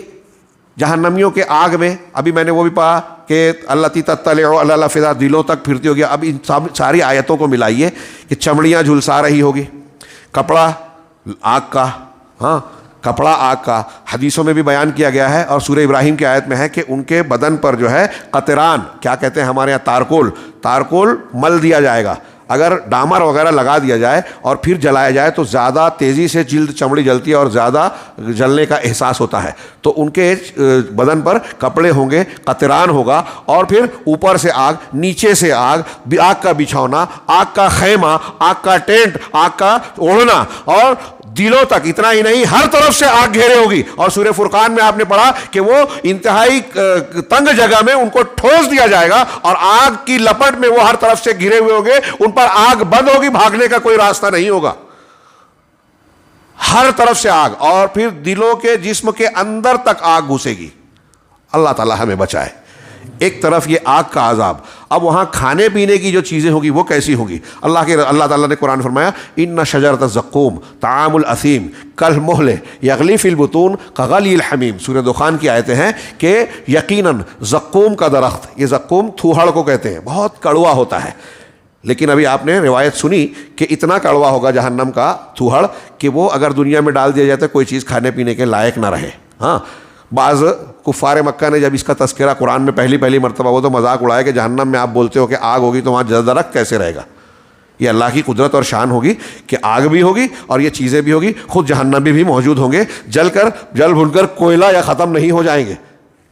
Speaker 1: جہنمیوں کے آگ میں, ابھی میں نے وہ بھی پڑھا کہ التی تطلع علی الافئدہ, دلوں تک پھرتی ہوگی. اب ان ساری آیتوں کو ملائیے کہ چمڑیاں جھلسا رہی ہوگی, کپڑا آگ کا, ہاں, کپڑا آگ کا. حدیثوں میں بھی بیان کیا گیا ہے, اور سورہ ابراہیم کی آیت میں ہے کہ ان کے بدن پر جو ہے قطران, کیا کہتے ہیں ہمارے یہاں تارکول مل دیا جائے گا. اگر ڈامر وغیرہ لگا دیا جائے اور پھر جلایا جائے تو زیادہ تیزی سے جلد چمڑی جلتی ہے اور زیادہ جلنے کا احساس ہوتا ہے. تو ان کے بدن پر کپڑے ہوں گے, قطران ہوگا, اور پھر اوپر سے آگ, نیچے سے آگ, آگ کا بچھونا, آگ کا خیمہ, آگ کا ٹینٹ, آگ کا اوڑھنا, اور دلوں تک. اتنا ہی نہیں, ہر طرف سے آگ گھیرے ہوگی. اور سورہ فرقان میں آپ نے پڑھا کہ وہ انتہائی تنگ جگہ میں ان کو ٹھوس دیا جائے گا, اور آگ کی لپٹ میں وہ ہر طرف سے گھرے ہوئے ہوں گے. ان پر آگ بند ہوگی, بھاگنے کا کوئی راستہ نہیں ہوگا, ہر طرف سے آگ. اور پھر دلوں کے, جسم کے اندر تک آگ گھسے گی. اللہ تعالی ہمیں بچائے. ایک طرف یہ آگ کا عذاب. اب وہاں کھانے پینے کی جو چیزیں ہوگی وہ کیسی ہوں گی. اللہ تعالیٰ نے قرآن فرمایا ان شجرۃ الزقوم طعام الاثیم کالمہل یغلی فی البطون کغلی الحمیم. سورہ دخان کی آیتیں ہیں کہ یقیناً زقوم کا درخت, یہ زقوم تھوہڑ کو کہتے ہیں, بہت کڑوا ہوتا ہے. لیکن ابھی آپ نے روایت سنی کہ اتنا کڑوا ہوگا جہنم کا تھوہڑ کہ وہ اگر دنیا میں ڈال دیا جائے تو کوئی چیز کھانے پینے کے لائق نہ رہے. ہاں, بعض کفار مکہ نے جب اس کا تذکرہ قرآن میں پہلی مرتبہ وہ تو مذاق اڑایا کہ جہنم میں آپ بولتے ہو کہ آگ ہوگی تو وہاں درخت کیسے رہے گا. یہ اللہ کی قدرت اور شان ہوگی کہ آگ بھی ہوگی اور یہ چیزیں بھی ہوگی, خود جہنمی بھی موجود ہوں گے, جل بھن کر کوئلہ یا ختم نہیں ہو جائیں گے,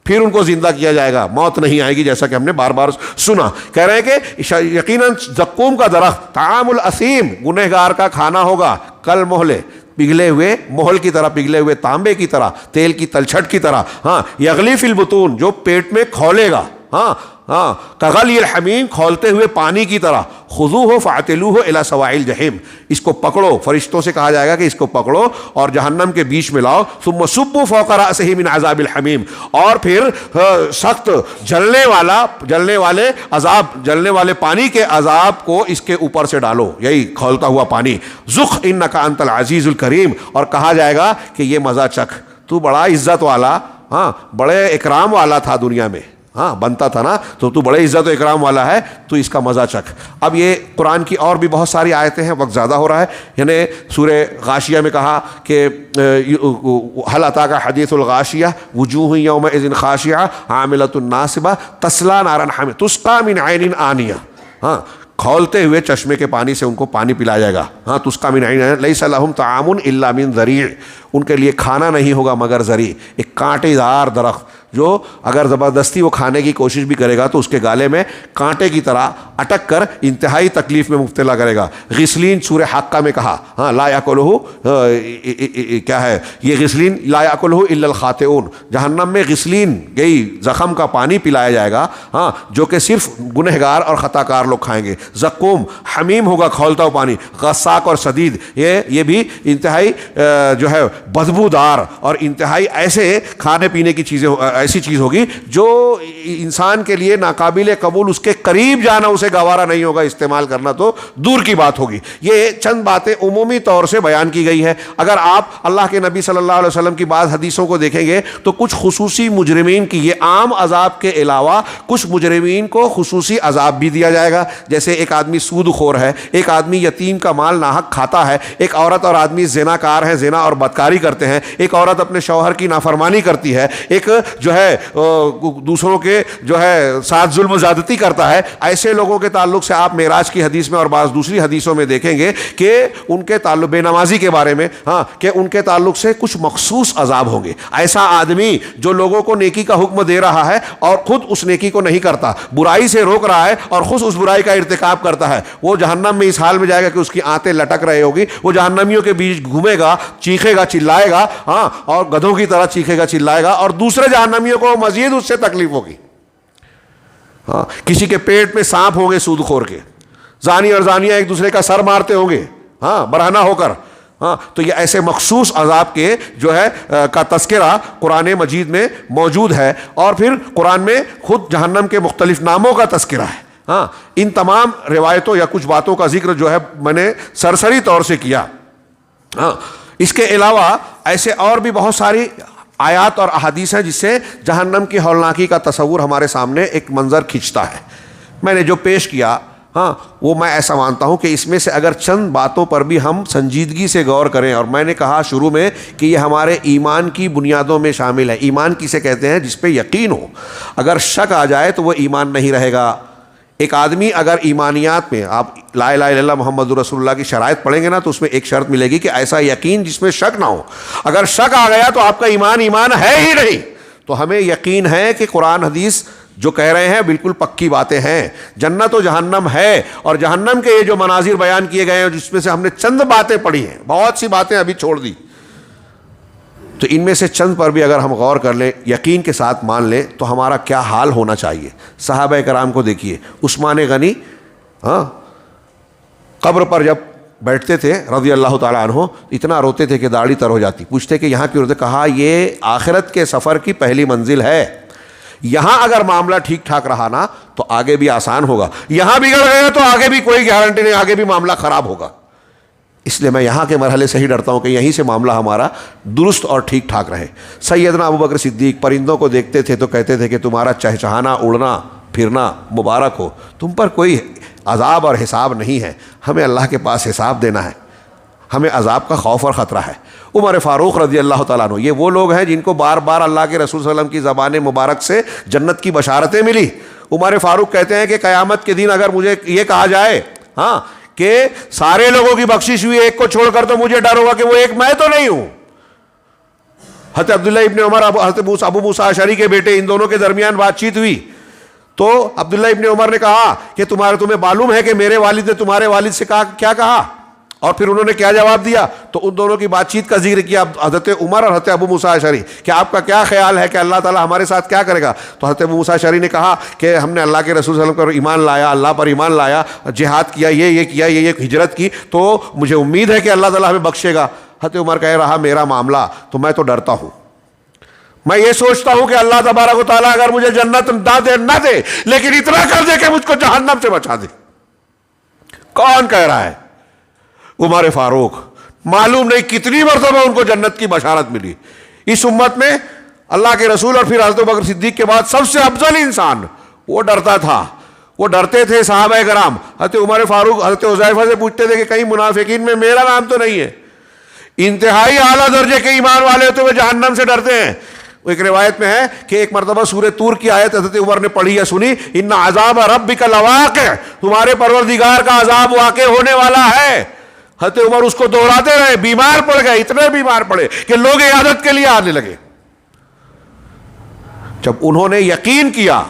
Speaker 1: پھر ان کو زندہ کیا جائے گا, موت نہیں آئے گی, جیسا کہ ہم نے بار بار سنا. کہہ رہے ہیں کہ یقیناً زقوم کا درخت طعام الاثیم, گنہگار کا کھانا ہوگا, کل مہلے, پگھلے ہوئے مہل کی طرح, پگھلے ہوئے تانبے کی طرح, تیل کی تلچھٹ کی طرح. ہاں, یغلی فی البطون, جو پیٹ میں کھولے گا. ہاں, کغلی الحمیم, کھولتے ہوئے پانی کی طرح. خذوہ فاعتلوہ الی سواء الجحیم, اس کو پکڑو, فرشتوں سے کہا جائے گا کہ اس کو پکڑو اور جہنم کے بیچ میں لاؤ. ثم صبوا فوق رأسہ من عذاب الحمیم, اور پھر سخت جلنے والے پانی کے عذاب کو اس کے اوپر سے ڈالو, یہی کھولتا ہوا پانی. ذق انک انت العزیز الکریم, اور کہا جائے گا کہ یہ مزہ چکھ, تو بڑا عزت والا, ہاں, بڑے اکرام والا تھا دنیا میں. ہاں بنتا تھا نا، تو تو بڑے عزت و اکرام والا ہے، تو اس کا مزہ چکھ۔ اب یہ قرآن کی اور بھی بہت ساری آیتیں ہیں، وقت زیادہ ہو رہا ہے، یعنی سورہ غاشیہ میں کہا کہ هل اتاک حدیث الغاشیہ وجوہ یومئذ خاشعہ عاملۃ ناصبہ تصلی نارا حمیہ تسقی من عین آنیہ، ہاں کھولتے ہوئے چشمے کے پانی سے ان کو پانی پلایا جائے گا، ہاں تسقی من عین لیس لہم طعام الا من ضریع، ان کے لیے کھانا نہیں ہوگا مگر ضریع، ایک کانٹے دار درخت جو اگر زبردستی وہ کھانے کی کوشش بھی کرے گا تو اس کے گالے میں کانٹے کی طرح اٹک کر انتہائی تکلیف میں مبتلا کرے گا۔ غسلین سورہ حقہ میں کہا، ہاں لا یاکلہ، کیا ہے یہ غسلین، لا یاکلہ الا الخاطئون، جہنم میں غسلین گئی زخم کا پانی پلایا جائے گا، ہاں جو کہ صرف گنہگار اور خطا کار لوگ کھائیں گے۔ زقوم حمیم ہوگا کھولتا ہوا پانی، غساق اور سدید، یہ بھی انتہائی جو ہے بدبودار اور انتہائی ایسے کھانے پینے کی چیزیں، ایسی چیز ہوگی جو انسان کے لیے ناقابل قبول، اس کے قریب جانا اسے گوارا نہیں ہوگا، استعمال کرنا تو دور کی بات ہوگی۔ یہ چند باتیں عمومی طور سے بیان کی گئی ہے۔ اگر آپ اللہ کے نبی صلی اللہ علیہ وسلم کی بعض حدیثوں کو دیکھیں گے تو کچھ خصوصی مجرمین کی، یہ عام عذاب کے علاوہ کچھ مجرمین کو خصوصی عذاب بھی دیا جائے گا، جیسے ایک آدمی سود خور ہے، ایک آدمی یتیم کا مال ناحق کھاتا ہے، ایک عورت اور آدمی زنا کار ہیں، زنا اور بدکاری کرتے ہیں، ایک عورت اپنے شوہر کی نافرمانی کرتی ہے، ایک جو ہے دوسروں کے جو ہے ساتھ ظلم و زیادتی کرتا ہے۔ ایسے لوگوں کے تعلق سے آپ معراج کی حدیث میں اور بعض دوسری حدیثوں میں دیکھیں گے کہ ان کے تعلق، بے نمازی کے بارے میں، ہاں کہ ان کے تعلق سے کچھ مخصوص عذاب ہوں گے۔ ایسا آدمی جو لوگوں کو نیکی کا حکم دے رہا ہے اور خود اس نیکی کو نہیں کرتا، برائی سے روک رہا ہے اور خود اس برائی کا ارتکاب کرتا ہے، وہ جہنم میں اس حال میں جائے گا کہ اس کی آنتیں لٹک رہی ہوگی، وہ جہنمیوں کے بیچ گھومے گا، چیخے گا، چلائے گا، ہاں اور گدھوں کی طرح چیخے گا، چلائے گا، اور دوسرے جہنمیوں کو مزید اس سے تکلیف ہوگی۔ ہاں کسی کے پیٹ میں سانپ ہوں گے سود خور کے، زانی اور زانیہ ایک دوسرے کا سر مارتے ہوں گے، ہاں برہنہ ہو کر، ہاں تو یہ ایسے مخصوص عذاب کے جو ہے کا تذکرہ قرآن مجید میں موجود ہے، اور پھر قرآن میں خود جہنم کے مختلف ناموں کا تذکرہ ہے۔ ہاں ان تمام روایتوں یا کچھ باتوں کا ذکر جو ہے میں نے سرسری طور سے کیا۔ ہاں اس کے علاوہ ایسے اور بھی بہت ساری آیات اور احادیث ہیں جس سے جہنم کی ہولناکی کا تصور ہمارے سامنے ایک منظر کھنچتا ہے۔ میں نے جو پیش کیا، ہاں وہ میں ایسا مانتا ہوں کہ اس میں سے اگر چند باتوں پر بھی ہم سنجیدگی سے غور کریں، اور میں نے کہا شروع میں کہ یہ ہمارے ایمان کی بنیادوں میں شامل ہے۔ ایمان کسے کہتے ہیں؟ جس پہ یقین ہو۔ اگر شک آ جائے تو وہ ایمان نہیں رہے گا۔ ایک آدمی اگر ایمانیات میں، آپ لا الہ الا اللہ محمد رسول اللہ کی شرائط پڑھیں گے نا، تو اس میں ایک شرط ملے گی کہ ایسا یقین جس میں شک نہ ہو۔ اگر شک آ گیا تو آپ کا ایمان ہے ہی نہیں۔ تو ہمیں یقین ہے کہ قرآن حدیث جو کہہ رہے ہیں بالکل پکی باتیں ہیں، جنت و جہنم ہے، اور جہنم کے یہ جو مناظر بیان کیے گئے ہیں جس میں سے ہم نے چند باتیں پڑھی ہیں، بہت سی باتیں ابھی چھوڑ دی، تو ان میں سے چند پر بھی اگر ہم غور کر لیں، یقین کے ساتھ مان لیں، تو ہمارا کیا حال ہونا چاہیے۔ صحابہ کرام کو دیکھیے، عثمان غنی ہاں قبر پر جب بیٹھتے تھے رضی اللہ تعالیٰ عنہ، اتنا روتے تھے کہ داڑھی تر ہو جاتی۔ پوچھتے کہ یہاں کیوں روتے؟ کہا یہ آخرت کے سفر کی پہلی منزل ہے، یہاں اگر معاملہ ٹھیک ٹھاک رہا نا تو آگے بھی آسان ہوگا، یہاں بگڑ گئے تو آگے بھی کوئی گارنٹی نہیں، آگے بھی معاملہ خراب ہوگا۔ اس لیے میں یہاں کے مرحلے سے ہی ڈرتا ہوں کہ یہیں سے معاملہ ہمارا درست اور ٹھیک ٹھاک رہے۔ سیدنا ابوبکر صدیق پرندوں کو دیکھتے تھے تو کہتے تھے کہ تمہارا چہچہانا، اڑنا پھرنا مبارک ہو، تم پر کوئی عذاب اور حساب نہیں ہے، ہمیں اللہ کے پاس حساب دینا ہے، ہمیں عذاب کا خوف اور خطرہ ہے۔ عمر فاروق رضی اللہ تعالیٰ عنہ، یہ وہ لوگ ہیں جن کو بار بار اللہ کے رسول صلی اللہ علیہ وسلم کی زبان مبارک سے جنت کی بشارتیں ملی۔ عمر فاروق کہتے ہیں کہ قیامت کے دن اگر مجھے یہ کہا جائے ہاں کہ سارے لوگوں کی بخشش ہوئی، ایک کو چھوڑ کر، تو مجھے ڈر ہوگا کہ وہ ایک میں تو نہیں ہوں۔ حضرت عبداللہ ابن عمر، حضرت ابو موسیٰ اشعری کے بیٹے، ان دونوں کے درمیان بات چیت ہوئی تو عبداللہ ابن عمر نے کہا کہ تمہیں معلوم ہے کہ میرے والد نے تمہارے والد سے کیا کہا، اور پھر انہوں نے کیا جواب دیا؟ تو ان دونوں کی بات چیت کا ذکر کیا، حضرت عمر اور حضرت ابو موسیٰ اشعری، کہ آپ کا کیا خیال ہے کہ اللہ تعالیٰ ہمارے ساتھ کیا کرے گا؟ تو حضرت ابو موسیٰ اشعری نے کہا کہ ہم نے اللہ کے رسول صلی اللہ علیہ وسلم پر ایمان لایا، اللہ پر ایمان لایا، جہاد کیا، یہ کیا، یہ ہجرت کی، تو مجھے امید ہے کہ اللہ تعالیٰ ہمیں بخشے گا۔ حضرت عمر کہہ رہا میرا معاملہ تو میں تو ڈرتا ہوں، میں یہ سوچتا ہوں کہ اللہ تبارک و تعالیٰ اگر مجھے جنت نہ دے لیکن اتنا کر دے کہ مجھ کو جہنم سے بچا دے۔ کون کہہ رہا ہے؟ عمر فاروق۔ معلوم نہیں کتنی مرتبہ ان کو جنت کی بشارت ملی۔ اس امت میں اللہ کے رسول اور پھر حضرت بکر صدیق کے بعد سب سے افضل انسان، وہ ڈرتا تھا، وہ ڈرتے تھے صحابہ کرام. حضرت عمر فاروق حضرت حذیفہ سے پوچھتے تھے کہ کہیں منافقین میں میرا نام تو نہیں ہے. انتہائی اعلیٰ درجے کے ایمان والے ہوتے ہوئے جہنم سے ڈرتے ہیں. ایک روایت میں ہے کہ ایک مرتبہ سورہ طور کی آیت حضرت عمر نے پڑھی یا سنی، ان عذاب ربک لواقع، تمہارے پروردگار کا عذاب واقع ہونے والا ہے. حضرت عمر اس کو دہراتے رہے، بیمار پڑ گئے، اتنے بیمار پڑے کہ لوگ عیادت کے لیے آنے لگے. جب انہوں نے یقین کیا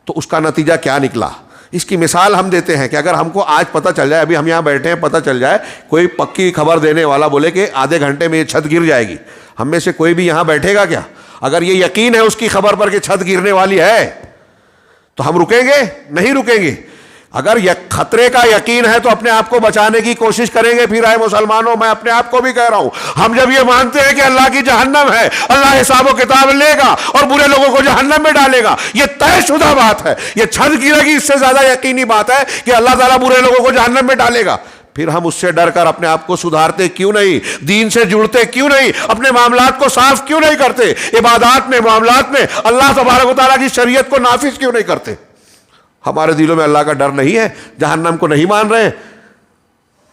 Speaker 1: تو اس کا نتیجہ کیا نکلا، اس کی مثال ہم دیتے ہیں کہ اگر ہم کو آج پتہ چل جائے، ابھی ہم یہاں بیٹھے ہیں، پتہ چل جائے کوئی پکی خبر دینے والا بولے کہ آدھے گھنٹے میں یہ چھت گر جائے گی، ہم میں سے کوئی بھی یہاں بیٹھے گا کیا؟ اگر یہ یقین ہے اس کی خبر پر کہ چھت گرنے والی ہے تو ہم رکیں گے؟ نہیں رکیں گے. اگر خطرے کا یقین ہے تو اپنے آپ کو بچانے کی کوشش کریں گے. پھر آئے مسلمانوں، میں اپنے آپ کو بھی کہہ رہا ہوں، ہم جب یہ مانتے ہیں کہ اللہ کی جہنم ہے، اللہ حساب و کتاب لے گا اور برے لوگوں کو جہنم میں ڈالے گا، یہ طے شدہ بات ہے. یہ چھت گرے گی، اس سے زیادہ یقینی بات ہے کہ اللہ تعالیٰ برے لوگوں کو جہنم میں ڈالے گا. پھر ہم اس سے ڈر کر اپنے آپ کو سدھارتے کیوں نہیں؟ دین سے جڑتے کیوں نہیں؟ اپنے معاملات کو صاف کیوں نہیں کرتے؟ عبادات میں، معاملات میں اللہ تبارک و تعالیٰ کی شریعت کو نافذ کیوں نہیں کرتے؟ ہمارے دلوں میں اللہ کا ڈر نہیں ہے، جہنم کو نہیں مان رہے.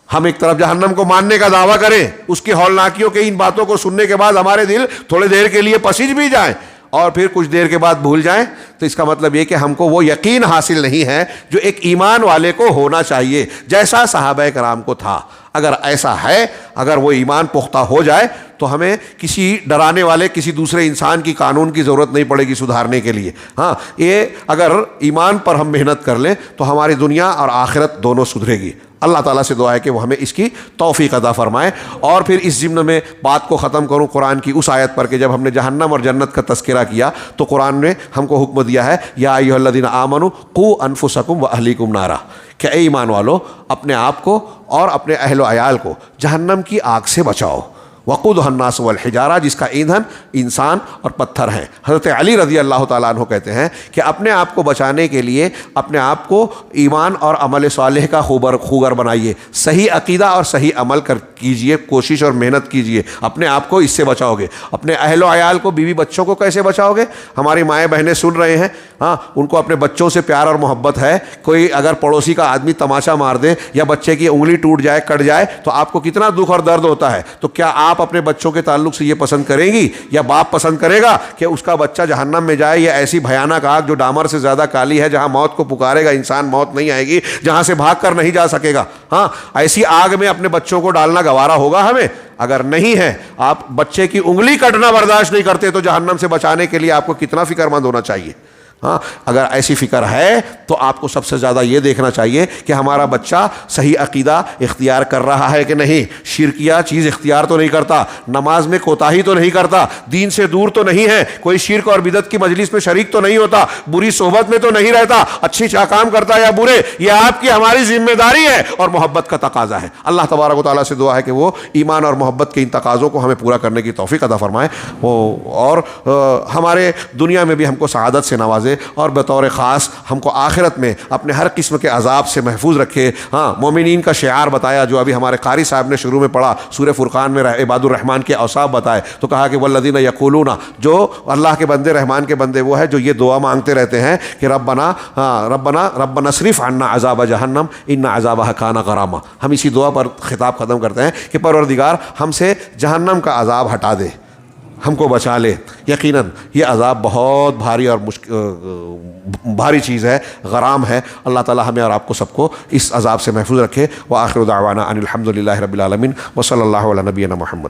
Speaker 1: ہم ایک طرف جہنم کو ماننے کا دعویٰ کریں، اس کی ہولناکیوں کے ان باتوں کو سننے کے بعد ہمارے دل تھوڑے دیر کے لیے پسیج بھی جائیں اور پھر کچھ دیر کے بعد بھول جائیں، تو اس کا مطلب یہ کہ ہم کو وہ یقین حاصل نہیں ہے جو ایک ایمان والے کو ہونا چاہیے، جیسا صحابہ کرام کو تھا. اگر ایسا ہے، اگر وہ ایمان پختہ ہو جائے تو ہمیں کسی ڈرانے والے کسی دوسرے انسان کی قانون کی ضرورت نہیں پڑے گی سدھارنے کے لیے. ہاں، یہ اگر ایمان پر ہم محنت کر لیں تو ہماری دنیا اور آخرت دونوں سدھرے گی. اللہ تعالیٰ سے دعا ہے کہ وہ ہمیں اس کی توفیق عطا فرمائے. اور پھر اس ضمن میں بات کو ختم کروں قرآن کی اس آیت پر کہ جب ہم نے جہنم اور جنت کا تذکرہ کیا تو قرآن نے ہم کو حکم دیا ہے، یا ایھا الذین آمنوا قوا انفسکم واہلیکم نارا، کہ اے ایمان والو اپنے آپ کو اور اپنے اہل و عیال کو جہنم کی آگ سے بچاؤ. وقودها الناس والحجارہ، جس کا ایندھن انسان اور پتھر ہیں. حضرت علی رضی اللہ تعالیٰ عنہ کہتے ہیں کہ اپنے آپ کو بچانے کے لیے اپنے آپ کو ایمان اور عمل صالح کا خوگر بنائیے، صحیح عقیدہ اور صحیح عمل کیجئے، کوشش اور محنت کیجئے، اپنے آپ کو اس سے بچاؤ گے. اپنے اہل و عیال کو، بیوی بچوں کو کیسے بچاؤ گے؟ ہماری مائیں بہنیں سن رہے ہیں، ہاں، ان کو اپنے بچوں سے پیار اور محبت ہے. کوئی اگر پڑوسی کا آدمی تماشا مار دے یا بچے کی انگلی ٹوٹ جائے، کٹ جائے، تو آپ کو کتنا دکھ اور درد ہوتا ہے. تو کیا آپ اپنے بچوں کے تعلق سے یہ پسند کریں گی یا باپ پسند کرے گا کہ اس کا بچہ جہنم میں جائے، یا ایسی بھیانک آگ جو ڈامر سے زیادہ کالی ہے، جہاں موت کو پکارے گا انسان موت نہیں آئے گی، جہاں سے بھاگ کر نہیں جا سکے گا؟ ہاں، ایسی آگ میں اپنے بچوں کو ڈالنا گوارا ہوگا ہمیں؟ اگر نہیں ہے، آپ بچے کی انگلی کٹنا برداشت نہیں کرتے تو جہنم سے بچانے کے لیے آپ کو کتنا فکر مند ہونا چاہیے. ہاں، اگر ایسی فکر ہے تو آپ کو سب سے زیادہ یہ دیکھنا چاہیے کہ ہمارا بچہ صحیح عقیدہ اختیار کر رہا ہے کہ نہیں، شرکیہ چیز اختیار تو نہیں کرتا، نماز میں کوتاہی تو نہیں کرتا، دین سے دور تو نہیں ہے، کوئی شرک اور بدعت کی مجلس میں شریک تو نہیں ہوتا، بری صحبت میں تو نہیں رہتا، اچھی کام کرتا ہے یا برے، یہ آپ کی ہماری ذمہ داری ہے اور محبت کا تقاضا ہے. اللہ تبارک و تعالیٰ سے دعا ہے کہ وہ ایمان اور محبت کے ان تقاضوں کو ہمیں پورا کرنے کی توفیق عطا فرمائے، اور ہمارے دنیا میں بھی ہم کو سعادت سے نوازے، اور بطور خاص ہم کو آخرت میں اپنے ہر قسم کے عذاب سے محفوظ رکھے. ہاں، مومنین کا شعار بتایا جو ابھی ہمارے قاری صاحب نے شروع میں پڑھا، سورہ فرقان میں عباد الرحمن کے اوصاف بتائے تو کہا کہ والذین یقولون، جو اللہ کے بندے، رحمان کے بندے وہ ہے جو یہ دعا مانگتے رہتے ہیں کہ ربنا اصرف عنا عذاب جہنم ان عذابها کان غراما. ہم اسی دعا پر خطاب ختم کرتے ہیں کہ پروردگار ہم سے جہنم کا عذاب ہٹا دے، ہم کو بچا لے. یقیناً یہ عذاب بہت بھاری اور بھاری چیز ہے، غرام ہے. اللہ تعالی ہمیں اور آپ کو سب کو اس عذاب سے محفوظ رکھے. وآخر دعوانا ان الحمد للہ رب العالمین وصلی اللہ علی نبینا محمد.